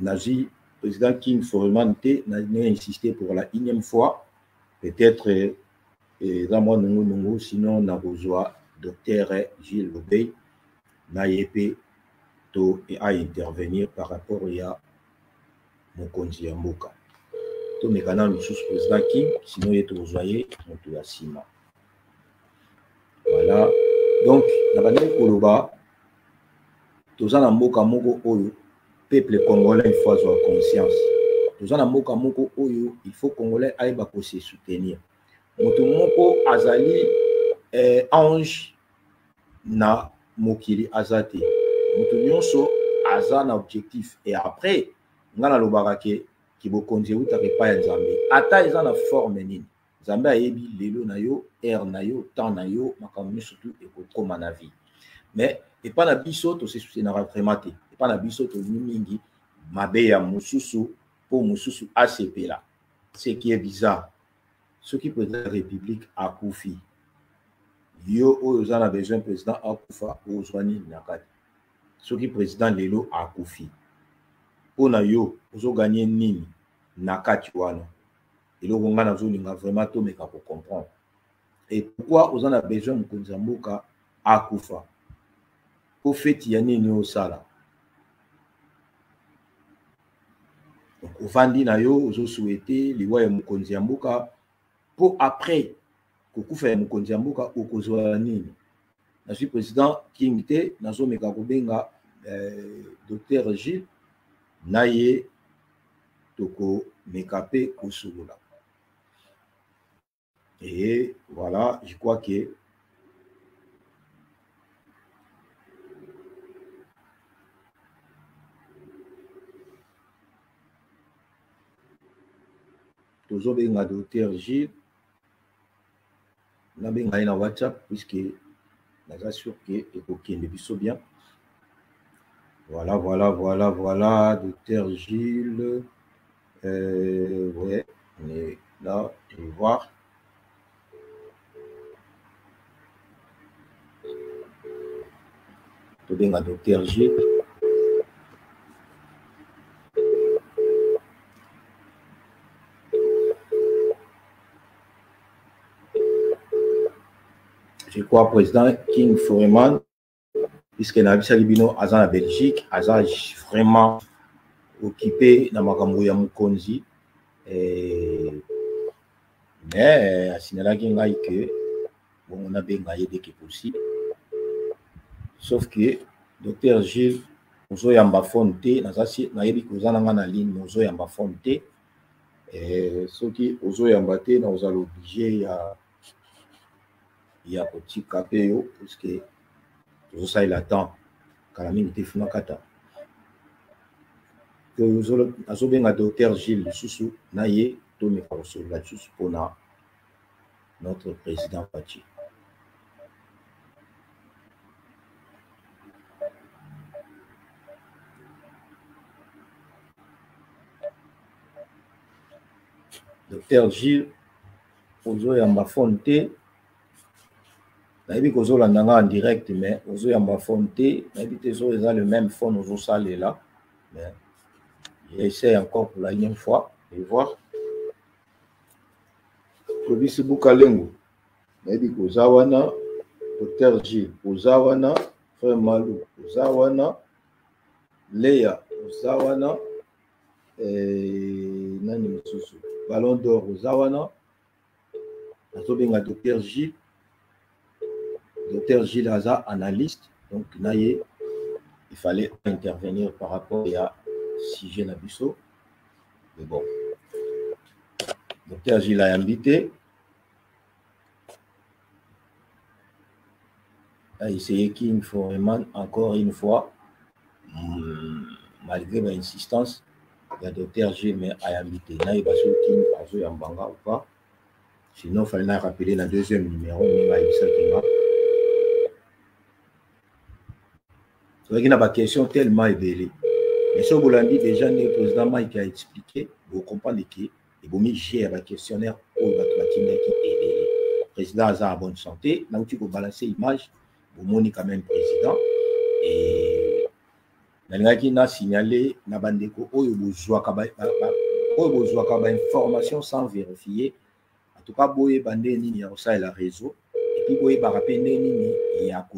Nazi président King Foreman te n'a insisté pour la 1e fois peut-être et dans moi nous sinon na besoin docteur Gilles Lobey na yep to et à intervenir par rapport à mokonzi mboka to mekana le sous président King sinon il est ozoyé moto ya sima. Voilà donc na bande koloba toza na mboka moko oyo peuple congolais il faut avoir conscience toza na mboka moko oyo il faut congolais aiba ko se soutenir. Moto moko azali ange na mokili azate moto nyonso aza na objectif et après ngana lobaka ke ki bokonzi euta repa ya Nzambe ata eza na forme nini Nzambe ayebi lelo na yo air na yo temps na yo makambo surtout ekokoma na vie mais epa na biso tosesusi na vraiment te epa na biso tolini mingi mabe ya mosusu po mosusu asepela ce qui est bizarre ce qui président la République akufi yo oyo oza na besoin président akufa ozwa nini na kati soki président lelo akufi mpona yo ozoganye nini na kati wana eloko nga nazolinga vraiment tomeka kocomprendre et pourquoi oza na besoin mokonzi ya mboka akufa po feti ya nini osala donc ovandi na yo ozosouete liwa ya mokonzi ya mboka po après kokufa ya mokonzi ya mboka okozwa nini na suis président king te nazomeka kobenga Dr Gilles naye toko mekape kosolola et voilà je crois que tozobenga Dr Gilles nabenga na WhatsApp puisque naza sûr que ekokende biso bien. Voilà, Dr Gilles. Ouais, on est là, je vais voir. Tobenga Dr Gilles. Je crois président King Foreman, puisque Nabisa Libino Azan à Belgique, Azan vraiment occupé dans Makambo ya Mukonzi. Mais à Sinala Gengai que on a bien gagné dès que possible. Sauf que Dr Gilles, Ozo Yamba Fonte, Nazasi, Nayebi Kozananga na ligne, Ozo Yamba Fonte. Ce qui Ozo Yamba te, nous allons obliger il y a petit capéo parce que tout ça il attend Kalamine te funa kata que nous azobenga Dr Gilles Susu naye to me karoso la susu pona notre président Fachi Dr Gilles Ozo Yamba Fonte nayebi kozolanda nga en direct mais ozo yamba fonte nayebi te zo eza le même fond ozo sale là mais j'essaie encore pour la unième fois de voir Kobisi Bukalengo nayebi kozawana Dr Gilles kozawana Frère Malou kozawana Leya kozawana nani mosusu Ballon d'Or kozawana azobenga Dr Gilles Dr Gilles Aza, analyste, donc naye, il fallait intervenir par rapport à sujet Nabiso. Mais bon, Dr Gilles a invité, a essayé King Foreman encore une fois, malgré l'insistance, il y a Dr Gilles mais a invité. Naye Basso King Azo Yambanga ou pas. Sinon, il fallait rappeler le deuxième numéro, mais il y a une question tellement élevée. Mais ce que vous l'avez dit déjà, le président Mike a expliqué, vous comprenez que vous gère le questionnaire pour le président a bonne santé. Donc, tu peux balancer l'image, vous montrez quand même le président. Et vous avez signalé que vous avez information sans vérifier. En tout cas, vous avez le réseau. Et puis, vous avez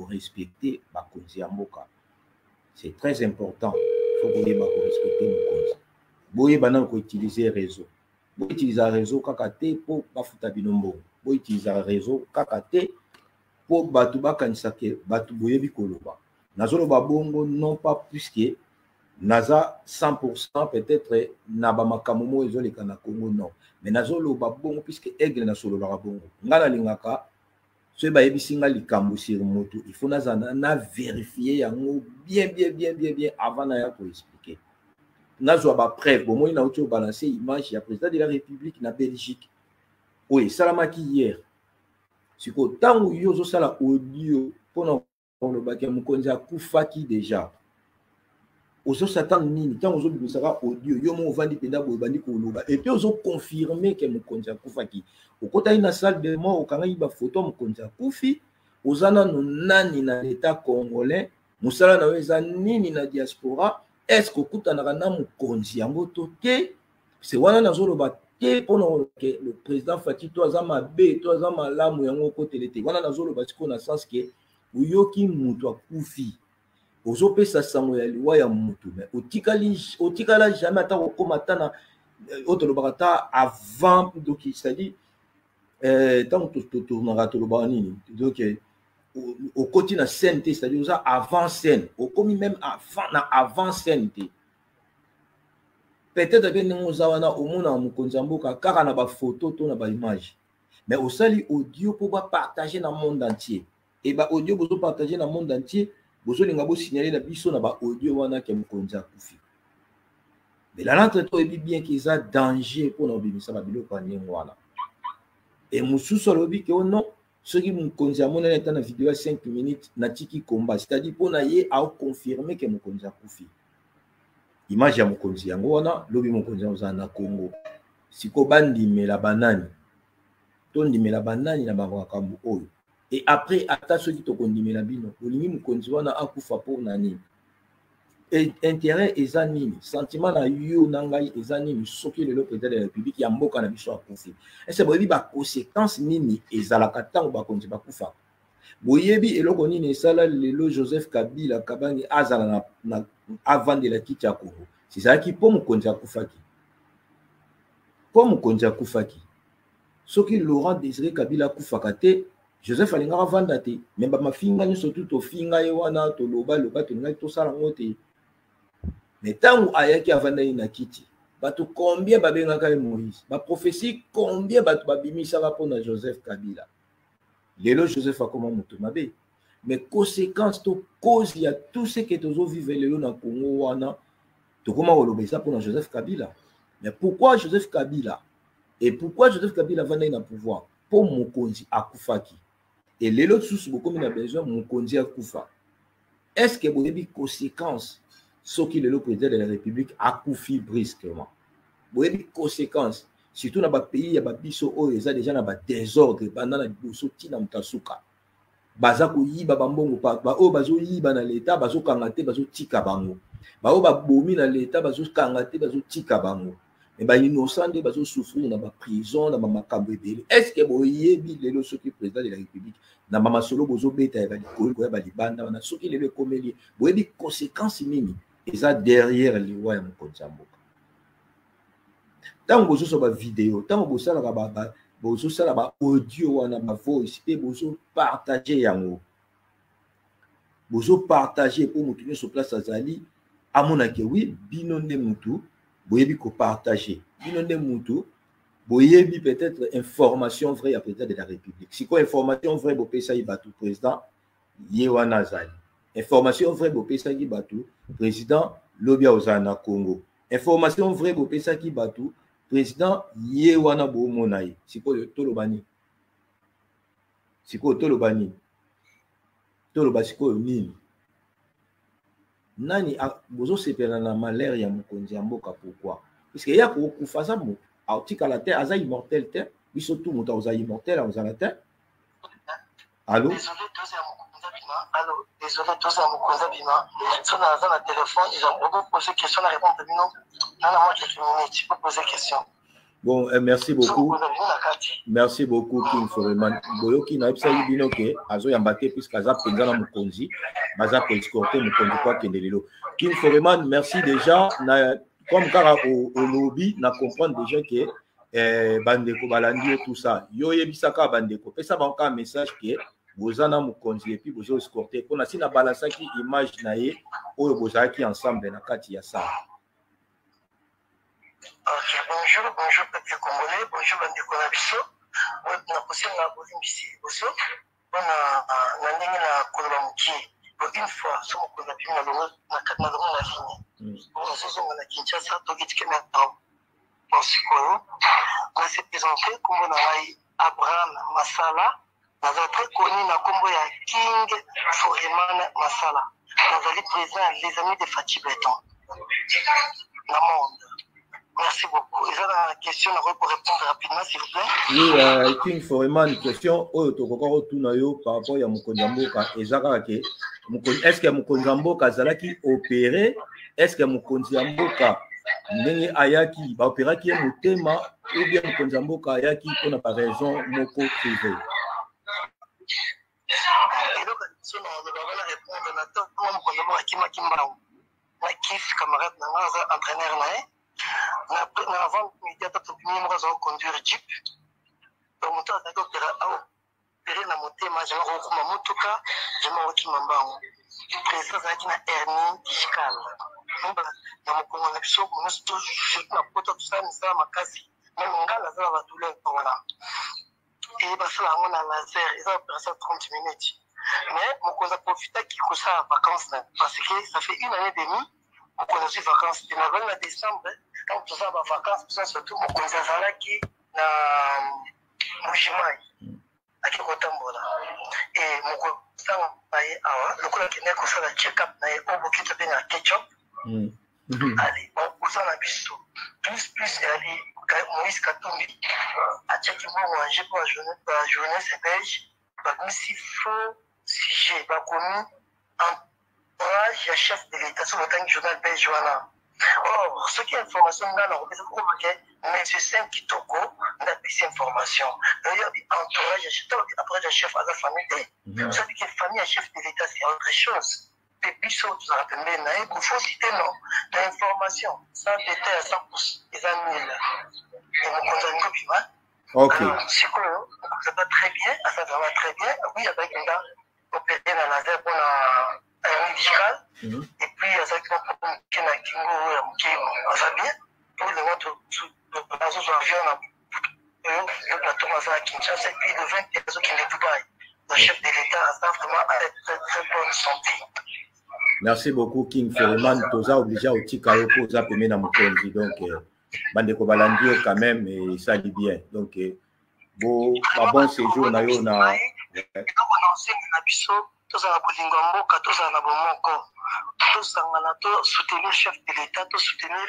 respecter la c'est très important. Il faut que vous respectez nos causes. Vous pouvez utiliser le réseau. Vous pouvez utiliser le réseau pour faire des nombres. Vous pouvez utiliser le réseau pour faire des nombres. Nazoloba bongo non pas puisque naza 100% peut-être nabama kamomo ezoleka na Congo non. Mais nazoloba bongo puisque aigle na solo la bongo. Ngala lingaka ce bayebisinga likambo sur moto il faut na vérifier yango bien avant na ya ko expliquer nazo ba preuve bon moi na auto balancer image ya président de la République na Belgique oui salamaki hier siko tango yozo sala audio pona le baké mukonzi akufaki déjà ozo satan nini tango ozo bimisaka audio yo mo vandi penda bo bandi ko loba et puis ozo confirmer que mukonzi akufaki okota ina salle de mort okanga iba photo mukonzi akufi ozana no nani na l'état congolais musala na weza nini na diaspora est-ce que okutanaka na mukonzi yango to te c'est wana nazoloba te pona que le président Fati to azama be to azama malamu yango kotele te wana nazoloba siko na sens que uyoki mutu akufi ozopesa sango ya liwa ya mutu mais otikala jamais ata okoma tana otolobaka ta avant donc c'est-à-dire tant que tournera toloba nini donc au côté na scène c'est-à-dire ça avant scène au commis même avant scène peut-être que nous zawana au mona mukonzi mboka kaka na ba photo to na ba image mais au sali audio pour ba partager dans le monde entier et ba audio bozo partager dans le monde entier bozo linga bo signaler na biso na ba audio wana ke mukonzi akufi mais la langue to ebi bien qu'ils a danger pour no bimisa ba biloko nyengo wana et mususu lobi ke non ce qui mukonzi amona na na vidéo 5 minutes na tiki combat c'est-à-dire pour na ye a confirmer que mukonzi akufi image ya mukonzi yango wana lobi mukonzi oza na Congo siko bandimela banani to ndimela banani na bango akambu oyo et après ata ceux qui to kondimela bino olingi mukonzi wana akufa pour nani et intérêt eza nini sentiment na yo na ngai eza nini soki le président de la République ya mboka na biso akufi est-ce boyebi ba conséquences nini ezalaka tango bakonzi bakufa boyebi eloko nini esala lelo Joseph Kabila kabangi azala na avant de la kiti ya Congo c'est ça qui pour mukonzi akufaki pour mukonzi akufaki soki Laurent Désiré Kabila akufaka te Joseph alingaka vanda te même ba mafinga ni surtout to finga ye wana to loba to ngai to sala ngote mais tango ayaki avanda na kiti bato combien babengaka Moïse ba prophétie combien bato babimisaka pona Joseph Kabila lelo Joseph akoma moto mabe mais conséquence to cause ya tout ce que tozo vivre lelo na Congo wana to koma kolobesa pona Joseph Kabila mais pourquoi Joseph Kabila et pourquoi Joseph Kabila vanda na pouvoir pour mokonzi akufaki et lelo sous beaucoup na besoin mokonzi akufa est-ce que boyebi conséquence ce qui le président de la République akufi brusquement boyebi conséquence surtout dans les pays ya babiso oyo eza déjà na ba désordre pendant la biso tina mutasuka baza ko yiba bambongo pa o bazo yiba na l'état bazo kangate bazo tika bango ba o ba bomi na l'état bazo kangate bazo tika bango mais ba innocent de bazo souffrir na ba prison na ba makambo ebele est-ce que boyebi lelo soki président de la République na mama solo bozo beta ya ko ya ba libanda na soki lelo komeli boyebi conséquence nini eza derrière liwa ya mukonzi mboka tango bozo so ba vidéo tango bosala ba bozo sala ba audio wana ba voice pe bozo partager yango bozo partager pour mutu sur place azali amona ke oui bino nde mutu boyebi ko partager bino nde mutu boyebi peut-être information vraie à président de la République si quoi information vraie bo pesa yi batu président ye wana azali information vraie bo pesa ki batu président lobia ozana Congo information vraie bo pesa ki batu président ye wana bo monayi siko tolobani siko tolobani toloba siko nini nani bozo sepela na malheur ya mukonzi mboka pourquoi parce que ya ko kufaza mo autika la terre aza immortel te biso tout muta oza immortel oza la terre allô désolé tous à mukonzi bima so na za na téléphone ils ont beaucoup posé question na répondre bino na moi quelques minutes tu peux poser question. Bon, merci beaucoup. Merci beaucoup, King Foreman. Boyoki na epsa yibino ke azo yambate puisque aza penza na mukonzi, baza ko escorter mukonzi kwa kendelelo. King Foreman, merci déjà na comme kara au lobby na comprendre déjà que bandeko balandi tout ça. Yo yebisaka bandeko. Pesa banka un message que bozana mukonzi et puis bozo escorter. Kona sina balasaki image na ye oyo bozaki ensemble na kati ya ça. Ok, bonjour peuple congolais, bonjour bandeko na biso. Na kosenga bolimbisi boso na ndenge na koloba mokie. Une fois so mokonzi apimi na longo na ligne On a Kinshasa, Togitike maintenant. On s'est présenté comme on a Abraham Masala. On a très connu na combo ya King Foreman Masala. On a présent les amis de Fatih Béton. Dans le monde. Merci beaucoup. Et ça, la question, on pour répondre rapidement, s'il vous plaît. Oui, King Foreman, question. Par rapport à Mokonjamboka, est-ce que Mokonjamboka Zalaki opéré? Est-ce que Mokonjamboka Nenge Ayaki va opérer qui est mon thème ou bien Mokonjamboka Ayaki qu'on n'a pas raison, Moko privé? Et donc, on va répondre à tout le monde. On a kiff camarade, on entraîneur. Avant midi, on a conduire Jeep. Donc, on a opéré la montée, je vais reprendre ma motoka, je vais reprendre ma bande. Président avec une hernie discale. Donc, dans mon connexion, on a toujours ma pote, tout ça, mais ça m'a cassé. Même on a la douleur, voilà. Et parce que là, on a laser, ils ont opéré ça 30 minutes. Mais on a profité qu'il y a ça en vacances, parce que ça fait une année et demie. On a eu vacances. Et en décembre, quand tout ça va vacances, surtout, on a eu qui na Mujimai, à Kikotambola. Et mon cousin a eu le cousin qui n'est qu'au la check-up, n'a eu au bouquet de bien à ketchup. Allez, on cousin a biso. Plus, allez, Moïse Katumbi, à check-up, on a mangé pour la journée, c'est belge. Comme si faux, si j'ai pas connu, il y a chef de l'État sur le temps du journal belge. Or, ce qui est information, on a mais c'est 5 qui toko, on a plus d'informations. D'ailleurs, entourage, après le chef à la famille, vous savez que la famille, chef de l'État, c'est autre chose. Les bisous, tout ça, mais il faut citer non, l'information, ça détaille à 100%, les amis, et mon compte en copie, ok. C'est quoi, ça va très bien, ça va très bien. Oui, avec un gars opéré dans la ZEP, on a un médical, et puis il y a ça qui va prendre un Kingo, on va bien, pour le moto, dans un avion, la Thomas à Kinshasa, et puis le 20 qui est de Dubaï. Le chef de l'État a vraiment très très bonne santé. Merci beaucoup, King Foreman. Toza obligé au Tikao pour ça permet dans mon pays. Donc, Bandeko Balandio quand même, et ça dit bien. Donc, bon séjour, on a eu na. Soutenir chef de l'État, soutenir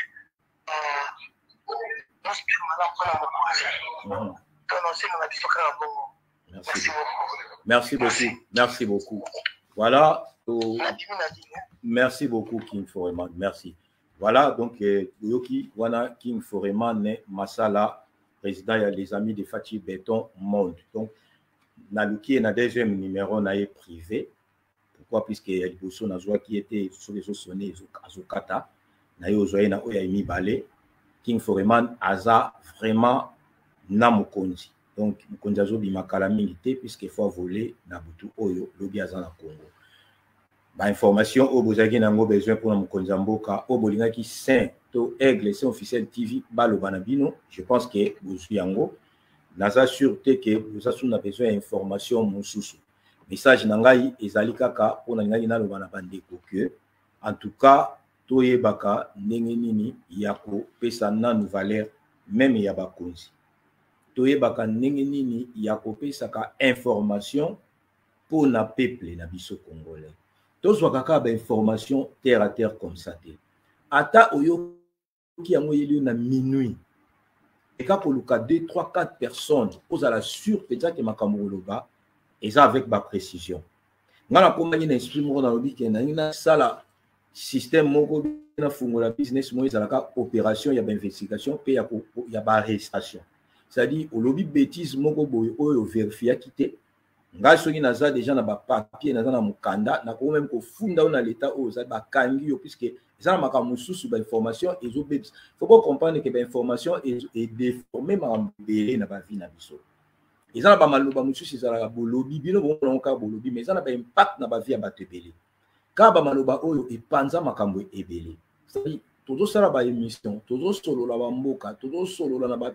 Merci beaucoup. Voilà. Merci beaucoup, King Foreman. Merci. Voilà, donc, Yoki, Wana, King Foreman, Masala, président des Amis de Fatih Béton Monde. Donc, Naluki est dans le deuxième numéro, on a privé. Pourquoi? Puisqu'il y a des personnes qui étaient sur les sonnés, Azokata, na Oyami Balé, King Foreman, Aza, vraiment, Namukonzi. Donc, Mukonzi Azo Bimakala milité, puisqu'il faut voler Nabutu Oyo, Lobi Azana Congo. Information au Bozagi nango besoin pour Mukonzi Mboka, au Bolingaki Saint, to Aigle, c'est officiel TV, Balo Banabino, je pense que vous yango. Naza sûreté que vous avez besoin d'informations, mon sous. Message nangai ezali kaka pour nangai na lobana bandeko que en tout cas toye baka ndenge nini yako pesa na nou valeur même ya bakonzi. Toye baka ndenge nini yako pesa ka information pour na peuple na biso congolais. Tozwa kaka ba information terre à terre comme ça te. Ata oyo ki yango yeli na minuit. Et quand pour le cas 2, 3, 4 personnes, vous allez sûr peut-être que ma camouloba et ça avec ma précision. Dans la compagnie d'esprit, dans le but qu'il y a ça système moko na fungola business mo ezalaka opération, il y a investigation, puis il y a arrestation. C'est-à-dire au lobby bêtise moko boyo oyo vérifier quitter. Nga soki naza déjà na ba papier naza na mukanda na ko même ko funda na l'état o za ba kangi yo puisque ça m'a comme sous ba information et zo bebs. Faut pas comprendre que ba information est déformée ma belé na ba vie na biso. Ils ont pas mal ba musu sizala bolobi bino bon ka bolobi mais ça na ba impact na ba vie ba tebele. Ka ba maloba oyo e panza makambo ebele. C'est-à-dire todo sala ba émission, todo solo la ba mboka, todo solo na ba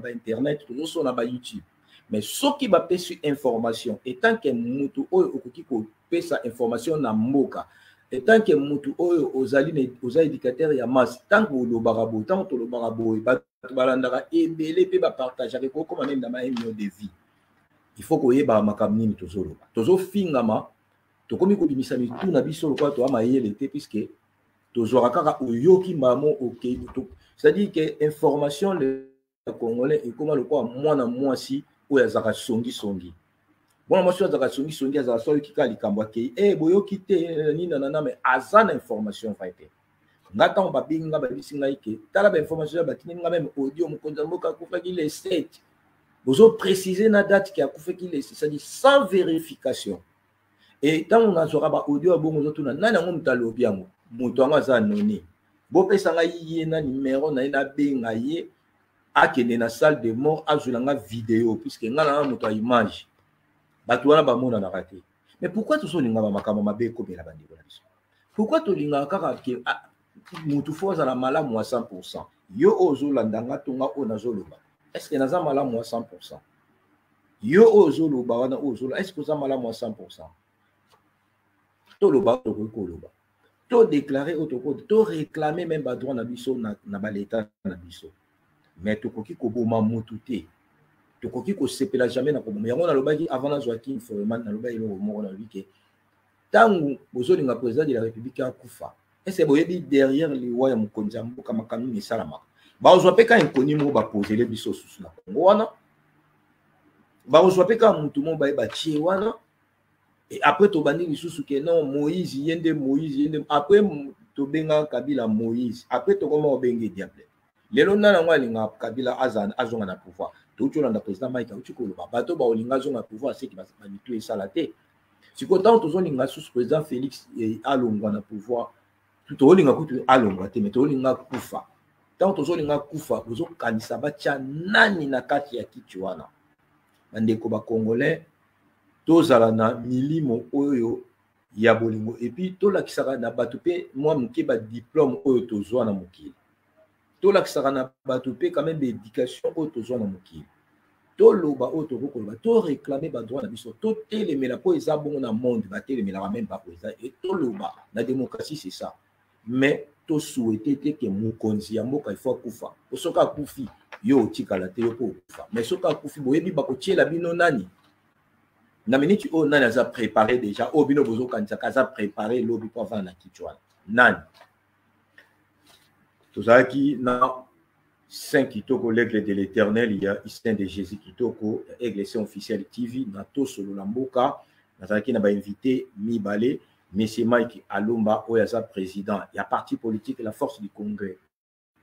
internet, todo solo na ba YouTube. Mais ce qui va payer sur information, et tant que mutu oyo okoki ko pesa information na mboka, Et tant que mutu oyo ozali éducateur ya masse, tant que le barabo, tant que le barabo, balandaka ebele pe ba partager ko comme même dans ma million de vie. Il faut que yeba makamini tozolo. Tozo fingama, to komi ko bimisa mi tout na biso ko to amayele te puisque tozora kaka oyoki mamo OK. C'est-à-dire que information le congolais et comment le quoi moi na moi si o ya zaka songi. Bon, moi, je suis à Songi, Songi, à Songi, qui a dit eh, boyo quitté, ni nanana, mais azan information, va être. Ngata, on va bien, on va bien, t'as la information, on même audio, on a fait qu'il est 7. Vous avez précisé la date qui a fait qu'il est, c'est-à-dire sans vérification. Et tant on a un audio, bon, on a un talo bien, on a un anonyme. Bon, pesanga y na numéro, na ina bengaye, a qui est dans la salle de mort, a joué la vidéo, puisque on a un image. Mais pourquoi tout ça pourquoi tout le la malamu à 100%? Yo ozo landanga tonga onazoloba. Est-ce que naza malamu à 100%? Yo ozo loba wana ozo est-ce que naza malamu à 100%? To loba to koloba. To déclarer autoko, to réclamer même ba droit na biso na ba l'état na biso. Mais to koki ko boma mututé. Tu crois que c'est pas jamais na problème. On a le bail avant la Joaquin Foreman na le bail au moment on a vu que tant bozoli nga président de la République a kufa. Et c'est boyebi derrière les wa ya mukonza mboka makami ni salama. Ba ozwa pe ka inconnu mo ba poser les biso sous na Congo wana. Ba ozwa pe ka mutu mo ba tie wana. Et après to bandi lisusu ke non Moïse yende après to benga Kabila Moïse. Après to comment obenge diable. Lelo na ngwa linga Kabila azonga na pouvoir. Tout le monde président Mike Auchikolo bato ba olinga zonga pouvoir c'est qui va tout et salaté. Si content tous olinga sous président Félix et alonga na pouvoir tout olinga kutu alonga te mais to olinga kufa. Tant tous olinga kufa ozo kanisa bacha nani na kati ya kichwana. Bandeko ba congolais tozala na milimo oyo ya bolingo et puis to la kisaka na bato pe moi mke ba diplôme oyo tozwa na mokili. To la kisaka na bato pe quand même d'éducation oyo tozwa na mokili. To loba oyo tokoloba to réclamer ba droit na biso to telemela po eza bongo na monde ba telemela même pas président et to loba na démocratie c'est ça. Mais to souhaiter que mokonzi ya mboka il faut kufa. Osoka kufi yo tikala te yo ko kufa. Mais soka kufi boyebi ba ko tiela bino nani. Na minute o nani aza préparé déjà o bino bozo kanisa kaza préparé lobi po avant na kichwana. Nani. Tozaki na 5 kitoko l'aigle de l'éternel, il y a Istin de Jésus kitoko, aigle c'est officiel TV, nato solo lamboka, nazaki na ba invité Mibale, Monsieur Mike Alomba, oyaza président, il y a parti politique la force du Congrès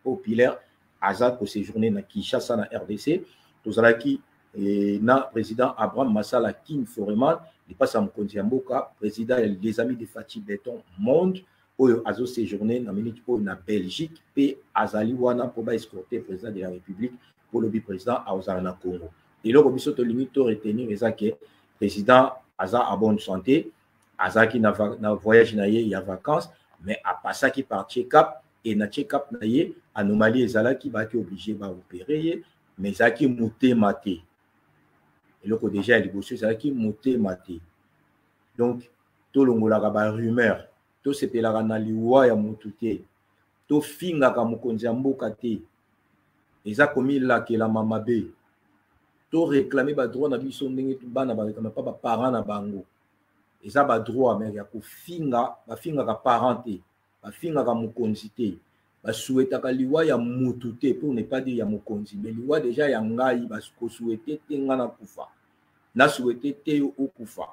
populaire, aza ko séjourner na Kinshasa na RDC, tozalaki na président Abraham Masala King Foreman, il passe à Mkonzi Mboka, président des amis de Fatih Béton Monde, oyo azo séjourner na minute po na Belgique pe azali wana po ba escorter président de la République pour le président azala na Congo. Et là biso to limite to retenir ezake président aza à bonne santé, azaki na voyage na ye ya vacances mais a passaki par check-up et na check-up na ye anomalie ezalaki ba ki obligé ba opérer mais zaki muté maté. Et là déjà les bossu zaki muté maté. Donc to longola ba rumeur to sepelaka na liwa ya mutu te to fingaka mokonzi ya mboka te eza komilakela mamabe to réclamer ba droit na biso ndenge bana balekama pa ba parents na bango eza ba droit mais ya kofinga bafingaka parent te bafingaka mokonzi te basouetaka liwa ya mutu te pour ne pas dire ya mokonzi mais liwa déjà ya ngai bakosouete te nga na kufa na souete te yo okufa.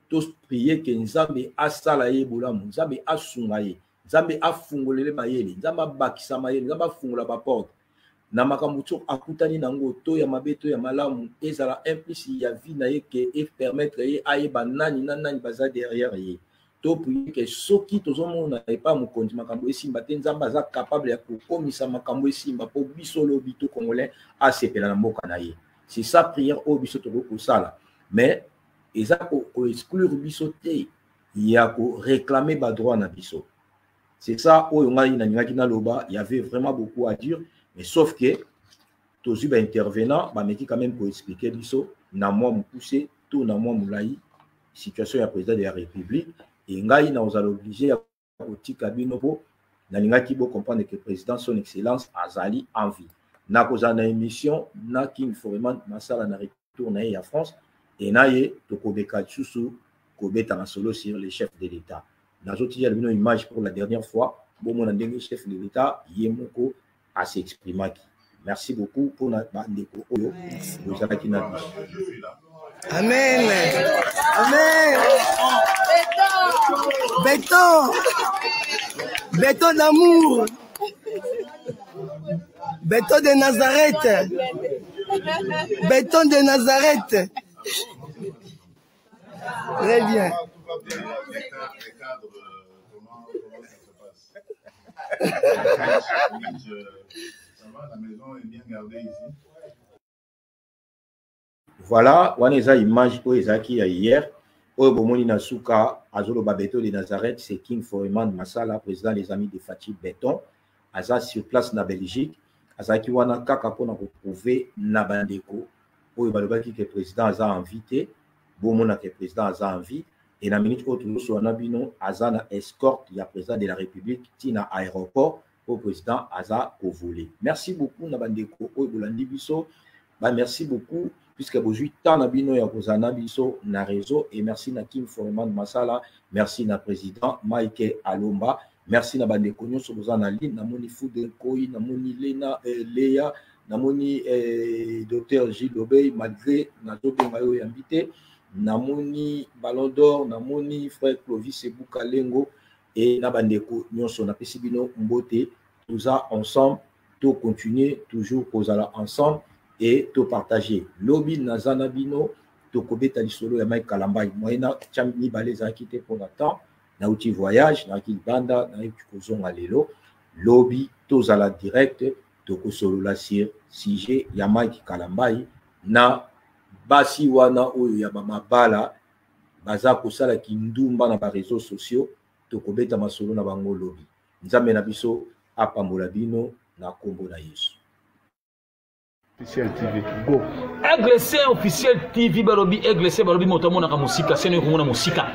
Tous prier que Nzambe asala ye bolamu, Nzambe asunga ye, Nzambe afungolele mayele, Nzambe bakisa mayele, Nzambe afungola ba porte. Na makambo to akutani nango to ya mabeto ya malamu ezala implici ya vie na ye ke et permettre ye ayeba nani baza derrière ye. To prier que soki tozomona e pa mokonzi makambo esimba te Nzambe aza capable ya kokomisa makambo esimba po biso lo bito congolais asepela na mboka na ye. C'est ça prière au biso to ko sala. Mais eza ko exclure biso te ya ko réclamer ba droit na biso. C'est ça oyo ngai na ngaki na loba, il y avait vraiment beaucoup à dire mais sauf que tozu ba intervenant ba meki quand même pour expliquer biso na moi me pousser tout na moi moulai situation ya président de la République et ngai na ozala obligé ya kotika bino po nalingaki bo comprendre que président son excellence azali en vie na kozala na émission na King Foreman Masala na retour na ya France et na ye tokobeka lisusu kobeta na solo sur les chefs de l'État nazoti ya bino image pour la dernière fois bon mon ndenge chef de l'État yemoko a s'exprimaki. Merci beaucoup pour na bandeko oyo ozalaki na biso. Amen. Amen. Béton. Béton d'amour. Béton de Nazareth. Béton de Nazareth. Très bien. La maison est bien gardée ici. Voilà, waneza image oyo ezaki ya hier oyo bomoni na suka azoloba Béton de Nazareth, c'est King Foreman Masala, président des amis de Fachi Béton, aza sur place na Belgique, azaki wana kaka pona ko prouver na bandeko oyo balobaki que président aza invité, bomona que président aza envie et na minute oyo tozosola na bino aza na escorte ya président de la République tina aéroport au président aza kovolé. Merci beaucoup na bandeko oyo bolandi biso, ba merci beaucoup puisque bozui tant na bino ya kozana biso na réseau et merci na King Foreman Masala, merci na président Mike Alomba, merci na bandeko nyonso bozana ligne na moni Fudel Koi, na moni Lena Léa, na moni docteur Gilles Obey malgré na zobenga yo invité, na moni Ballon d'Or, na moni frère Clovis Eboukalengo et na bandeko nyonso na pesi bino mbote tout ça ensemble, tout continuer toujours kozala ensemble et tout partager. Lobby Nazana Bino, to kobeta lisolo ya Mike Kalambai. Moyena chamni baleza quitté pour l'instant. Na outil voyage, na kil banda, na kozonga lelo. Lobby tozala direct, to kosolo la sir CG ya Mike Kalambai na basi wana oyo ya mabala baza kosala kindumba na ba réseaux sociaux, to kobeta masolo na bango lobby. Nzambe na biso apambola bino na kombo na Yesu. Officiel TV, go. Aigle Saint Officiel TV balobi Aigle Saint balobi motamona ka musika sene ko mona musika.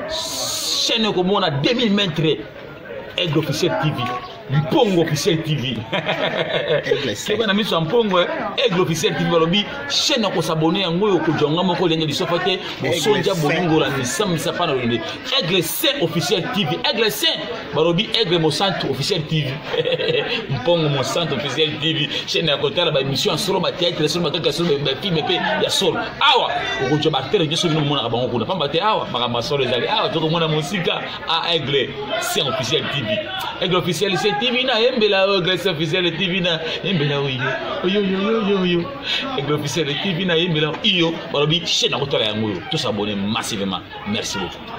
Sene ko mona 2000 mètres. Aigle Officiel TV. Mpongo Officiel TV. C'est bon ami sur Mpongo Aigle Officiel TV balobi chaîne ko s'abonner yango yo ko jonga moko lenge di sofate bo sonja bolingo la misam sapa na lende. Aigle Saint Officiel TV. Aigle Saint balobi Aigle Monsanto Officiel TV. Mpongo Monsanto Officiel TV chaîne ya kotala ba émission solo ba théâtre solo ba solo ba film pe ya solo. Awa ko jo bartele nyoso bino mona ka bango kuna pamba te awa maka masolo ezali awa to ko mona musika a Aigle Saint Officiel TV. Aigle Officiel TV na embela Aigle Saint Officiel TV na embela yo Aigle Officiel TV na embela iyo balobi chaîne ya kotala yango yo to s'abonner massivement. Merci beaucoup.